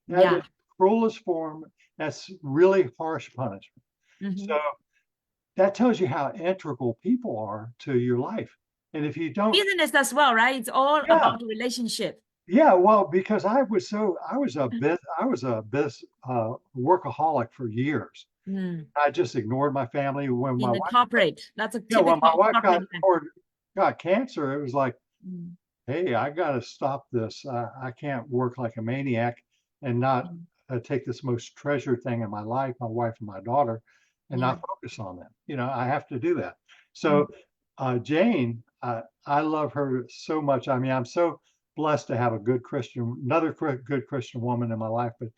That is Yeah. the cruelest form. That's really harsh punishment. Mm-hmm. So that tells you how integral people are to your life. And if you don't, Business as well, right? It's all yeah, about relationship. yeah, well, because I was a workaholic for years. Mm. I just ignored my family. In the corporate, that's a Yeah, when my typical wife corporate life. got cancer, it was like, Mm. hey, I got to stop this. I can't work like a maniac and not Mm. take this most treasured thing in my life, my wife and my daughter, and Yeah. not focus on them. You know, I have to do that. Mm. So, Jane, I love her so much. I mean, I'm so blessed to have a good Christian, another good Christian woman in my life, but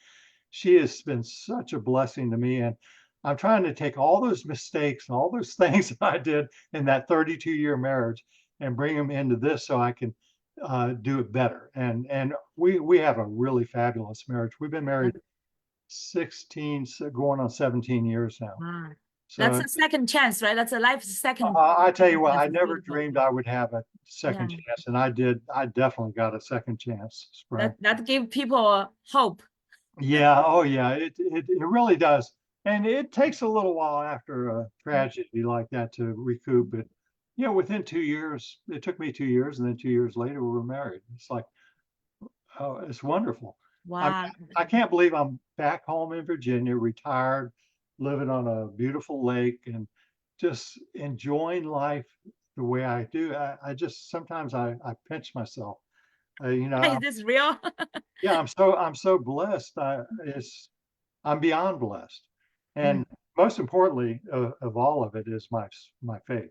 she has been such a blessing to me. And I'm trying to take all those mistakes and all those things that I did in that 32-year marriage and bring them into this, so I can do it better. And we have a really fabulous marriage. We've been married That, 16, going on 17 years now. wow. That's So a second chance, right? That's a life second I tell you what, chance. I It's never beautiful. dreamed I would have a Yeah. second chance, and I did. I definitely got a second chance, Spring. That give people hope. Yeah, oh yeah, it really does. And it takes a little while after a tragedy like that to recoup. But you know, within 2 years, it took me 2 years, and then 2 years later, we were married. It's like, oh, it's wonderful. I mean, Wow. I can't believe I'm back home in Virginia, retired, living on a beautiful lake, and just enjoying life the way I do. I just sometimes I pinch myself. You Is know, this real? yeah, I'm so blessed. I'm beyond blessed. Mm. And most importantly of all of it is my faith.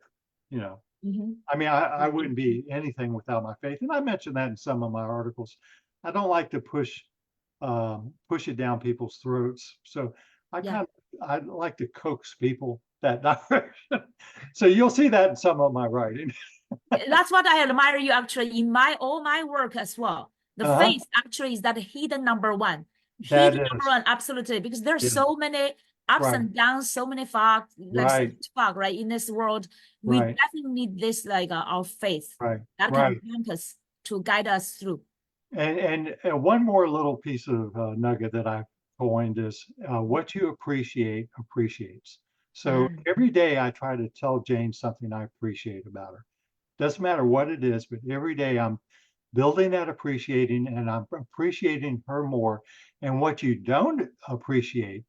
You know, Mm-hmm. I mean, I wouldn't be anything without my faith. And I mentioned that in some of my articles. I don't like to push it down people's throats. So Yeah. I like to coax people that direction. So you'll see that in some of my writing. That's what I admire you actually in my all my work as well. The Uh-huh. faith actually is that hidden number one. That Hidden number is, one, absolutely, because there's yeah, so many ups right, and downs, so many fog, like so right, much fog, right? In this world, we right, definitely need this like our faith right, that can right. help us to guide us through. And one more little piece of nugget that I coined is what you appreciate appreciates. So Mm. every day I try to tell Jane something I appreciate about her. Doesn't matter what it is, but every day I'm building that appreciating, and I'm appreciating her more. And what you don't appreciate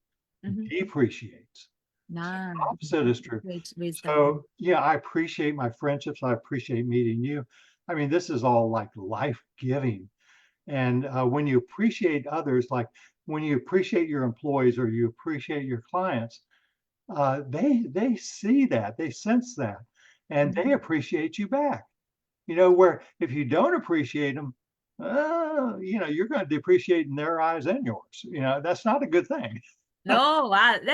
Mm-hmm. depreciates. So Nah, the opposite is true. great wisdom. So yeah, I appreciate my friendships. I appreciate meeting you. I mean, this is all like life giving. And when you appreciate others, like when you appreciate your employees or you appreciate your clients, they see that, they sense that, and they appreciate you back. You know, where if you don't appreciate them, you know, you're going to depreciate in their eyes and yours. You know, that's not a good thing. No,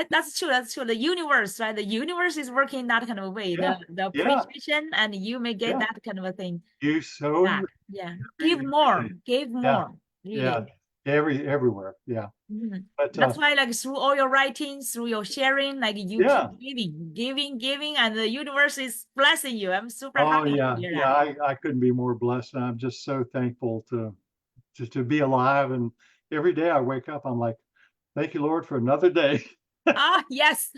that's true. That's true. The universe, right? The universe is working that kind of way. Yeah, The yeah, appreciation, and you may get yeah. that kind of a thing You so back. Yeah. Give you more. really, Give yeah, more. yeah, Really. everywhere, yeah. Mhm. But That's why, like through all your writings, through your sharing, like you keep yeah, giving, giving, giving, and the universe is blessing you. I'm super oh happy to yeah, hear yeah. that. I couldn't be more blessed. And I'm just so thankful to be alive. And every day I wake up, I'm like, thank you, Lord, for another day. Ah, yes.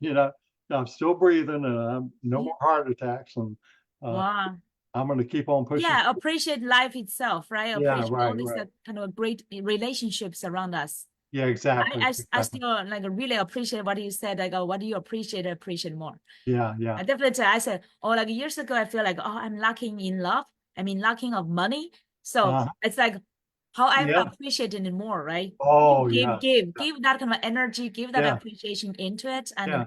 You know, I'm still breathing, and I'm no more heart attacks, and uh, Wow. I'm going to keep on pushing. Yeah, appreciate life itself, right? Yeah, Appreciate all right, these right. kind of great relationships around us. Yeah, exactly, I exactly. still like really appreciate what you said. Like, what do you appreciate more? Yeah, yeah. I definitely I said, oh, like years ago, I feel like, oh, I'm lacking in love. I mean, lacking of money. So Uh, it's like how I'm yeah. appreciating it more, right? Oh, yeah, Give that kind of energy, give that yeah, appreciation into it, and yeah.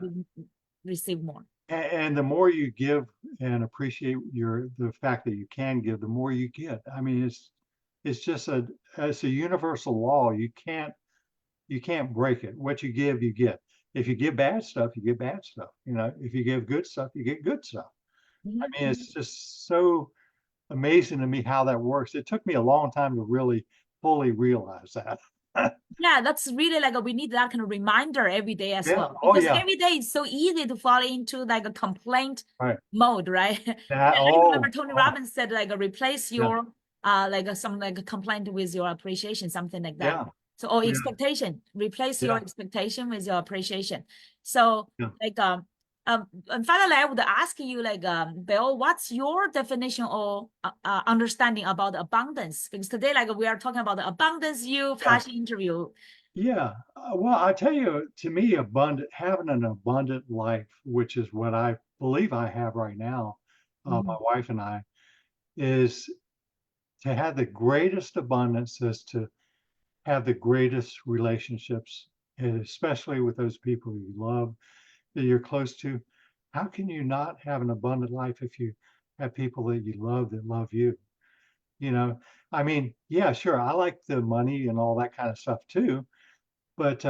receive more. And the more you give and appreciate the fact that you can give, the more you get. I mean, it's just it's a universal law. You can't break it. What you give, you get. If you give bad stuff, you get bad stuff. You know, if you give good stuff, you get good stuff. I mean, Mhm. it's just so amazing to me how that works. It took me a long time to really fully realize that. Yeah, that's really like we need that kind of reminder every day as Yeah. well, Oh, because yeah. every day it's so easy to fall into like a complaint Right. mode, right? That. I remember Oh. Tony Oh. Robbins said like replace Yeah. your like some like a complaint with your appreciation, something like that. Yeah. So or Yeah. expectation, replace your Yeah. expectation with your appreciation. So Yeah. like and finally, I would ask you, like, Bill, what's your definition or understanding about abundance? Because today, like, we are talking about the abundance you Yeah. passion interview. Yeah. Well, I tell you, to me, having an abundant life, which is what I believe I have right now, my Mhm. wife and I, is to have the greatest abundance is to have the greatest relationships, and especially with those people you love, that you're close to. How can you not have an abundant life if you have people that you love that love you? You know, I mean, yeah, sure, I like the money and all that kind of stuff too, but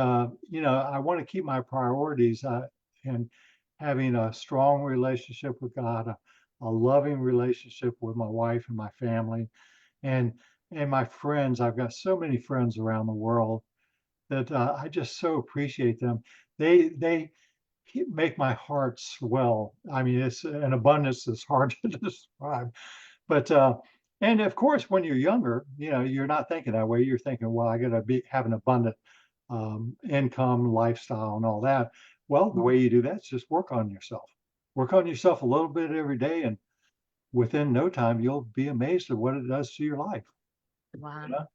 you know, I want to keep my priorities and having a strong relationship with God, a loving relationship with my wife and my family, and my friends. I've got so many friends around the world that I just so appreciate them. They make my heart swell. I mean, it's an abundance that's hard to describe. But and of course, when you're younger, you know, you're not thinking that way. You're thinking, well, I got to be have an abundant income, lifestyle, and all that. Well, the way you do that is just work on yourself. Work on yourself a little bit every day, and within no time, you'll be amazed at what it does to your life. Wow. You know?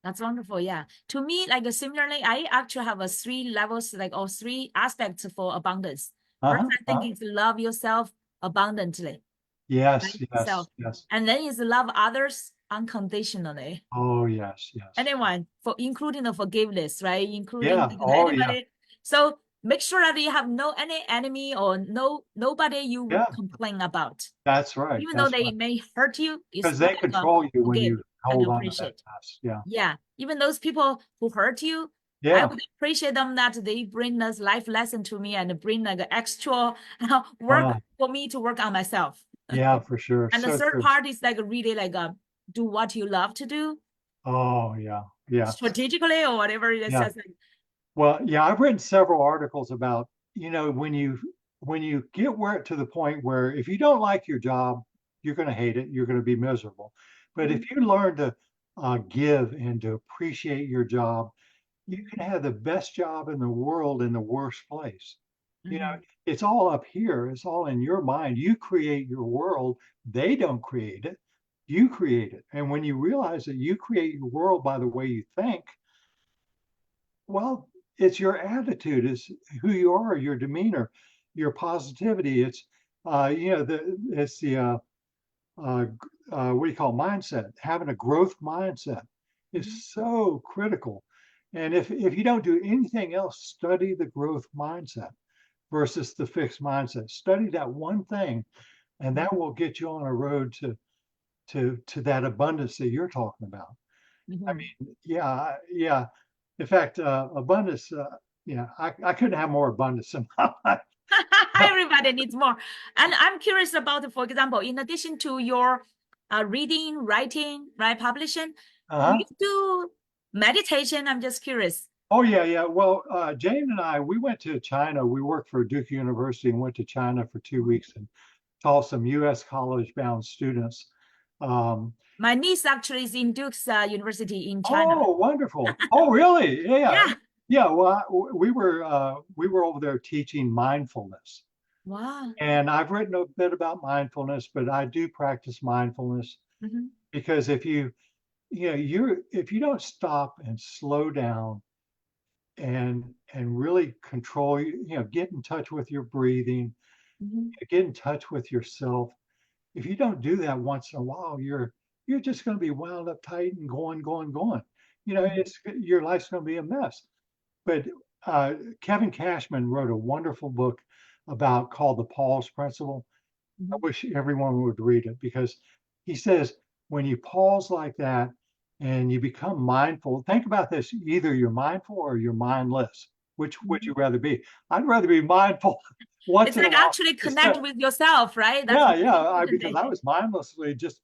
That's wonderful. Yeah. To me, like similarly, I actually have a three levels, like or three aspects for abundance. First, Uh-huh. I think is love yourself abundantly, Yes, right? yes, Self. yes. And then is love others unconditionally. Oh, yes, yes. Anyone, for including the forgiveness, right? Including Yeah. like, Oh, yeah. anybody. So make sure that you have no any enemy or nobody you would Yeah. complain about. That's right. Even though That's they right. may hurt you, you Because still they like control you when forgive you and hold on to that appreciate. mess. Yeah. Yeah, even those people who hurt you, I Yeah. would appreciate them that they bring this life lesson to me and bring like an extra work Uh, for me to work on myself. yeah, for sure. And the So third true. part is like really like do what you love to do Oh, yeah. Yeah. strategically or whatever it is. Yeah. Like, Well, yeah, I've written several articles about, you know, when you get where to the point where if you don't like your job, you're going to hate it. You're going to be miserable. But mhm, if you learn to give and to appreciate your job, you can have the best job in the world in the worst place. You know, mhm, it's all up here. It's all in your mind. You create your world. They don't create it. You create it. And when you realize that you create your world by the way you think, well, it's your attitude, it's who you are, your demeanor, your positivity. It's you know, it's the what do you call it? Mindset, having a growth mindset. is so critical. And if you don't do anything else, study the growth mindset versus the fixed mindset. Study that one thing, and that will get you on a road to that abundance that you're talking about. I Mhm. mean, yeah, yeah. In fact, abundance, yeah, I couldn't have more abundance in my life. Everybody needs more. And I'm curious about, for example, in addition to your reading, writing, right, publishing, do Uh-huh. you do meditation? I'm just curious. Oh yeah, yeah. Well, Jane and I, we went to China. We worked for Duke University and went to China for 2 weeks and taught some U.S. college-bound students. Um, My niece actually is in Duke's University in China. oh, wonderful. Oh, really? Yeah, Yeah. yeah. Well, we were over there teaching mindfulness, Wow. and I've written a bit about mindfulness, but I do practice mindfulness Mhm. because if you don't stop and slow down and really control, get in touch with your breathing, Mhm. get in touch with yourself. If you don't do that once in a while, you're just going to be wound up tight and going. Mhm. It's your life's going to be a mess. But Kevin Cashman wrote a wonderful book about called the Pause Principle. I Mhm. wish everyone would read it because he says when you pause like that and you become mindful, think about this: either you're mindful or you're mindless. Which would you Mhm. rather be? I'd rather be mindful once It's in a like while. actually Instead, connect with yourself, right? That's yeah, most yeah, important because I thing. was mindlessly just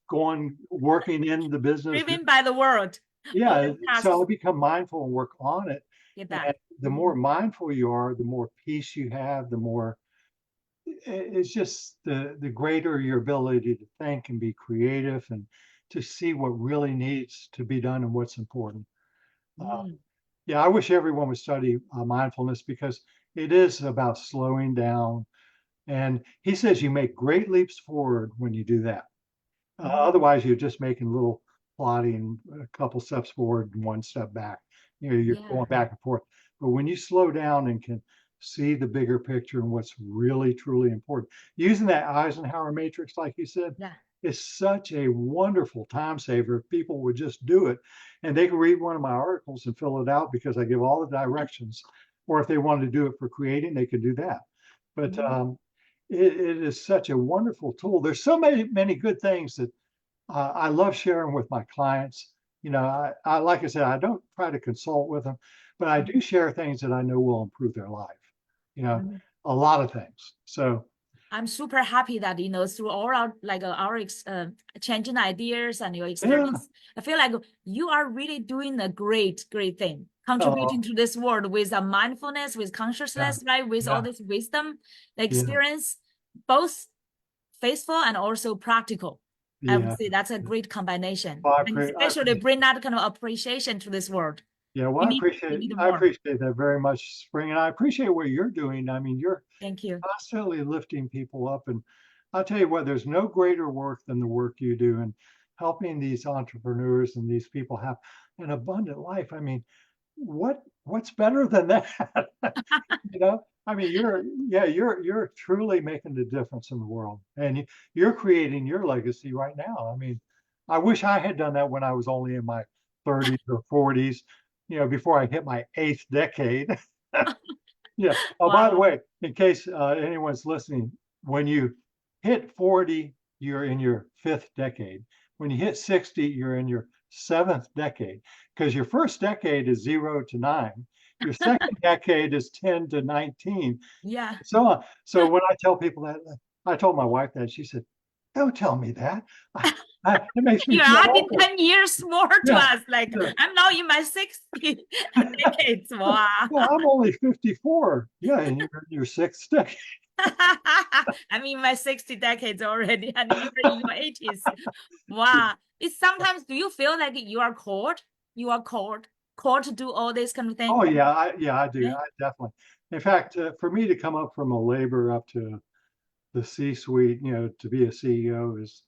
working in the business. Driven by the world, all Yeah, the so tasks. I become mindful and work on it. Get that. And the more mindful you are, the more peace you have, the more it's just the greater your ability to think and be creative and to see what really needs to be done and what's important. Uh, Mm. yeah, I wish everyone would study mindfulness because it is about slowing down. And he says you make great leaps forward when you do that. Mm. Otherwise, you're just making little plodding, a couple steps forward and one step back. You're going Yeah. back and forth. But when you slow down and can see the bigger picture and what's really truly important, using that Eisenhower matrix, like you said, Yeah. is such a wonderful time saver if people would just do it. And they can read one of my articles and fill it out because I give all the directions. Or if they wanted to do it for creating, they could do that. But Mm. it is such a wonderful tool. There's so many good things that I love sharing with my clients. Like I said, I don't try to consult with them, but I do share things that I know will improve their life. You know, Mhm. a lot of things. So I'm super happy that through all our changing ideas and your yeah, experience, I feel like you are really doing a great thing, contributing oh to this world with a mindfulness, with yeah, consciousness, right? With all yeah, this wisdom, the yeah, experience, both faithful and also practical. I would yeah. say that's a great combination, Well, and I especially appreciate. bring that kind of appreciation to this world. Yeah, well, We need I more. appreciate that very much, Spring, and I appreciate what you're doing. I mean, you're Thank you. constantly lifting people up. And I'll tell you what, there's no greater work than the work you do and helping these entrepreneurs and these people have an abundant life. I mean, what's better than that? I mean, you're truly making a difference in the world, and you're creating your legacy right now. I mean, I wish I had done that when I was only in my 30s or 40s, before I hit my eighth decade. Yeah. Oh, by the Wow. way, in case anyone's listening, when you hit 40, you're in your fifth decade. When you hit 60, you're in your seventh decade because your first decade is 0 to 9. Your second decade is 10 to 19, Yeah. so on. So when I tell people that, I told my wife that, she said, "Don't tell me that. It makes me You're feel adding old." 10 years more to Yeah. us. Like Yeah. I'm now in my 60 decades. Wow. Well, I'm only 54. Yeah, and you're in your sixth decade. I'm in my 60 decades already, and you're in your 80s. Wow. It's sometimes do you feel like you are called? You are called to do all this kind of thing? Oh yeah, I do. Right? I definitely. In fact, for me to come up from a labor up to the C-suite, to be a CEO is,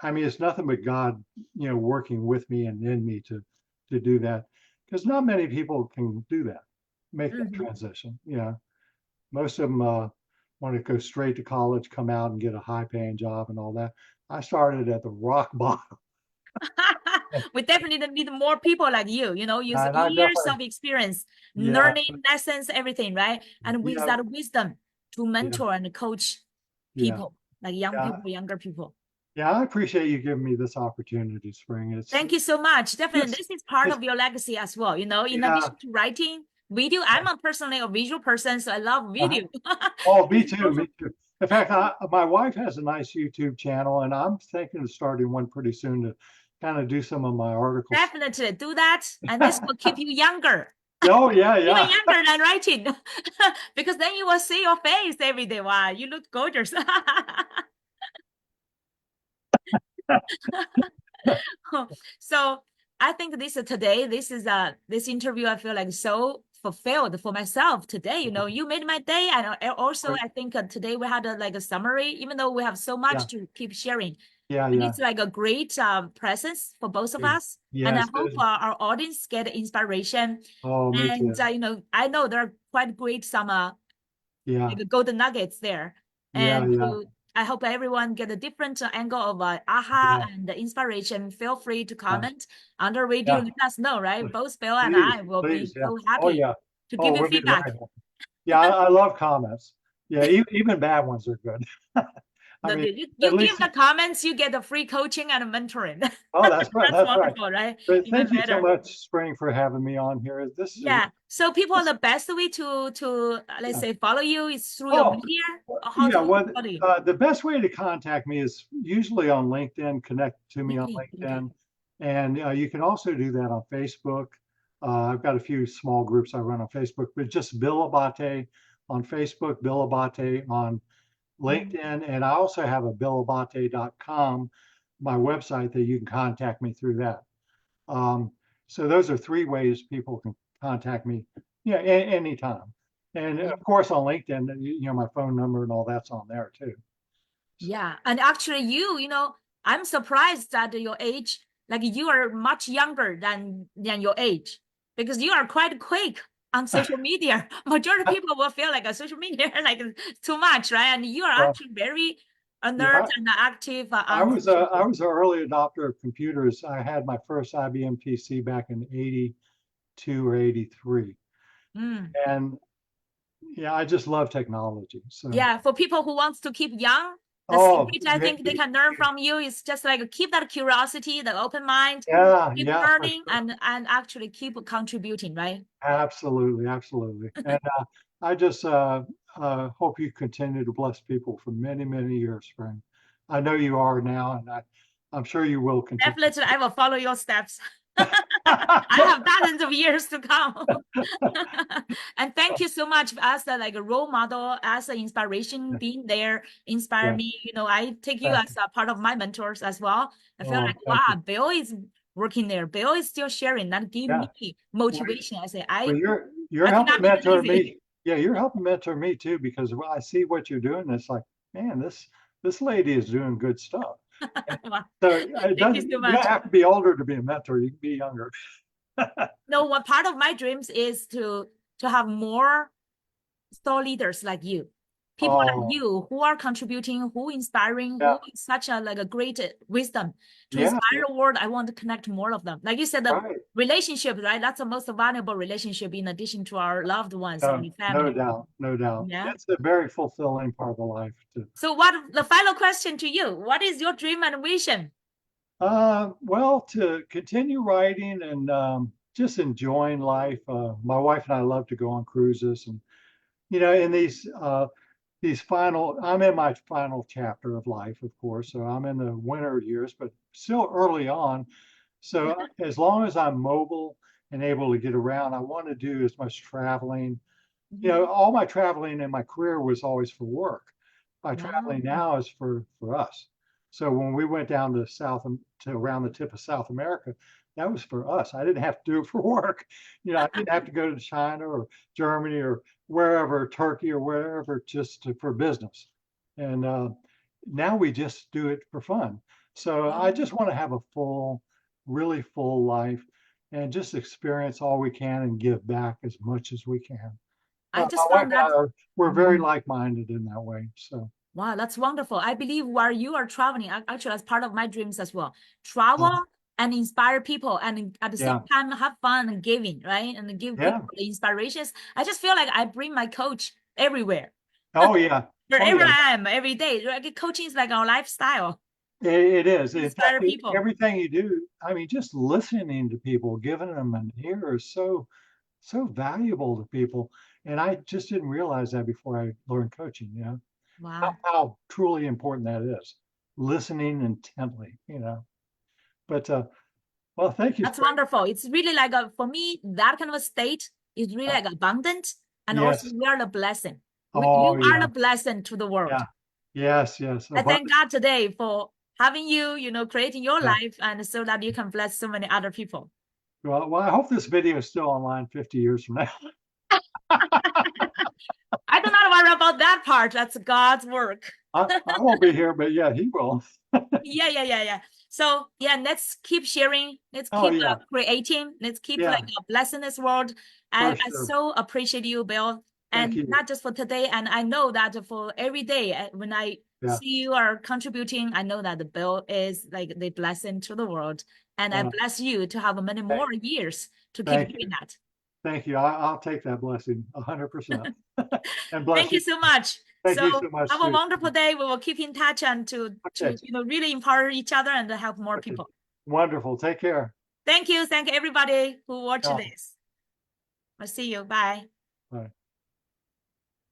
I mean, it's nothing but God, working with me and in me to do that, because not many people can do that, make that Mhm. transition. Most of them want to go straight to college, come out and get a high-paying job and all that. I started at the rock bottom. We definitely need more people like you, use And I years definitely, of experience, yeah, learning lessons, everything, right? And with yeah, that wisdom to yeah, mentor and coach yeah, people, like young yeah. people, younger people. Yeah, I appreciate you giving me this opportunity, Spring. Thank you so much. Definitely, Just, this is part just, of your legacy as well. In yeah. addition to writing video, I'm personally a visual person, so I love Uh-huh. video. Oh, me too, Also, me too. In fact, my wife has a nice YouTube channel, and I'm thinking of starting one pretty soon to kind of do some of my articles. definitely do that, and this will keep you younger, Oh, yeah, even yeah. younger than writing, because then you will see your face every day. Wow, you look gorgeous. So I think this interview, I feel like so fulfilled for myself today. You made my day. And also, I think today we had like a summary, even though we have so Yeah, much to keep sharing. yeah, And yeah. it's like a great presence for both of us. And I Yes. hope our audience get inspiration. Oh, me And, too. I know there are quite great some Yeah, like golden nuggets there. yeah, And yeah, I hope everyone get a different angle of aha yeah, and the inspiration. Feel free to yeah, comment under video. yeah. Let us know, right? Both Bill and Please, I will be please, yeah. so Oh, happy yeah. to Oh, give you we'll be feedback. very happy. Yeah, I love comments. Yeah, even bad ones are good. I mean, at You give least, the comments, you get the free coaching and mentoring. oh, that's right, That's that's right. wonderful, right? But Even thank you so better. much, Spring, for having me on here. Yeah. So people, This, the best way to let's yeah. say follow you is through your Oh, media, or how yeah. do Well, people follow you? the best way to contact me is usually on LinkedIn. Connect to me on LinkedIn. Okay. LinkedIn, and you can also do that on Facebook. I've got a few small groups I run on Facebook, but just Bill Abbate on Facebook, Bill Abbate on Mm. LinkedIn, and I also have a billabate.com, my website that you can contact me through that. Um, so those are three ways people can contact me, yeah, anytime. And of course on LinkedIn, my phone number and all that's on there too. So, Yeah, and actually, I'm surprised at your age. Like you are much younger than your age, because you are quite quick on social media. Majority of people will feel like a social media like too much, right? And you are well, actually very alert yeah, and active I on was social a I media. was an early adopter of computers. I had my first IBM PC back in '82 or '83, Mm. and yeah, I just love technology. So, Yeah, for people who wants to keep young, the oh, secret I think they can learn from you is just like keep that curiosity, the open mind, yeah, keep yeah, for learning, sure. and actually keep contributing, right? Absolutely, absolutely. And I just hope you continue to bless people for many, many years, Spring. I know you are now, and I'm sure you will continue. Definitely, I will follow your steps. I have dozens of years to come. And thank you so much as a like a role model, as an inspiration, Yeah, being there, inspire yeah. me. I take you Thank as you. a part of my mentors as well. I feel Oh, like, thank you. wow, Bill is working there. Bill is still sharing. That give Yeah. me Well, motivation. I say, well, you're I helping cannot make it mentor easy. me. Yeah, you're helping mentor me too, because I see what you're doing. It's like, man, this lady is doing good stuff. Wow. So Thank you so you don't much. have to be older to be a mentor. You can be younger. No, what part of my dreams is to have more thought leaders like you, people like Oh, you who are contributing, who inspiring, yeah, who is such a like a great wisdom to yeah, inspire yeah, the world. I want to connect more of them. Like you said, the right. relationship, right? That's the most valuable relationship in addition to our loved ones or the No family. doubt, no doubt. Yeah. It's a very fulfilling part of life too. So what the final question to you? What is your dream and vision? Well, to continue writing and just enjoying life. My wife and I love to go on cruises, and in these final, I'm in my final chapter of life, of course. So I'm in the winter years, but still early on. So as long as I'm mobile and able to get around, I want to do as much traveling. All my traveling in my career was always for work. My Wow. traveling now is for us. So when we went down to to around the tip of South America, that was for us. I didn't have to do it for work. I didn't have to go to China or Germany or wherever, Turkey or wherever, for business. And now we just do it for fun. So I just want to have a really full life and just experience all we can and give back as much as we can. I My just wife found and I that. we're very like-minded in that way. So, Wow, that's wonderful. I believe while you are traveling, actually, that's part of my dreams as well. Travel uh, and inspire people, and at the same time have fun and giving, right? And give people the inspirations. I just feel like I bring my coach everywhere. Oh yeah. Wherever I am, every day. Like, coaching is like our lifestyle. It is. In fact, Inspire people. everything you do, I mean, just listening to people, giving them an ear is so valuable to people. And I just didn't realize that before I learned coaching, you know, Wow. how truly important that is. Listening intently, you know. But well, thank you. That's wonderful. It's really like for me, that kind of a state is really like abundant, and also Yes. we are the blessing. Oh, You are yeah. the blessing to the world. Yeah. Yes, yes. I thank God today for having you, you know, creating your life, and so that you can bless so many other people. Well, I hope this video is still online 50 years from now. I do not worry about that part. That's God's work. I won't be here, but yeah, he will. Yeah. So yeah, let's keep sharing. Let's keep creating. Let's keep like blessing this world. I so appreciate you, Bill. And not just for today. And I know that for every day when I see you are contributing, I know that the Bill is like the blessing to the world. And I bless you to have many more years to keep doing that. Thank you. I'll take that blessing 100%. And bless Thank you so much. Thank you so much. Have a wonderful day. We will keep in touch and to you know, really empower each other and to help more people. Wonderful. Take care. Thank you. Thank everybody who watched this. I'll see you. Bye. Bye.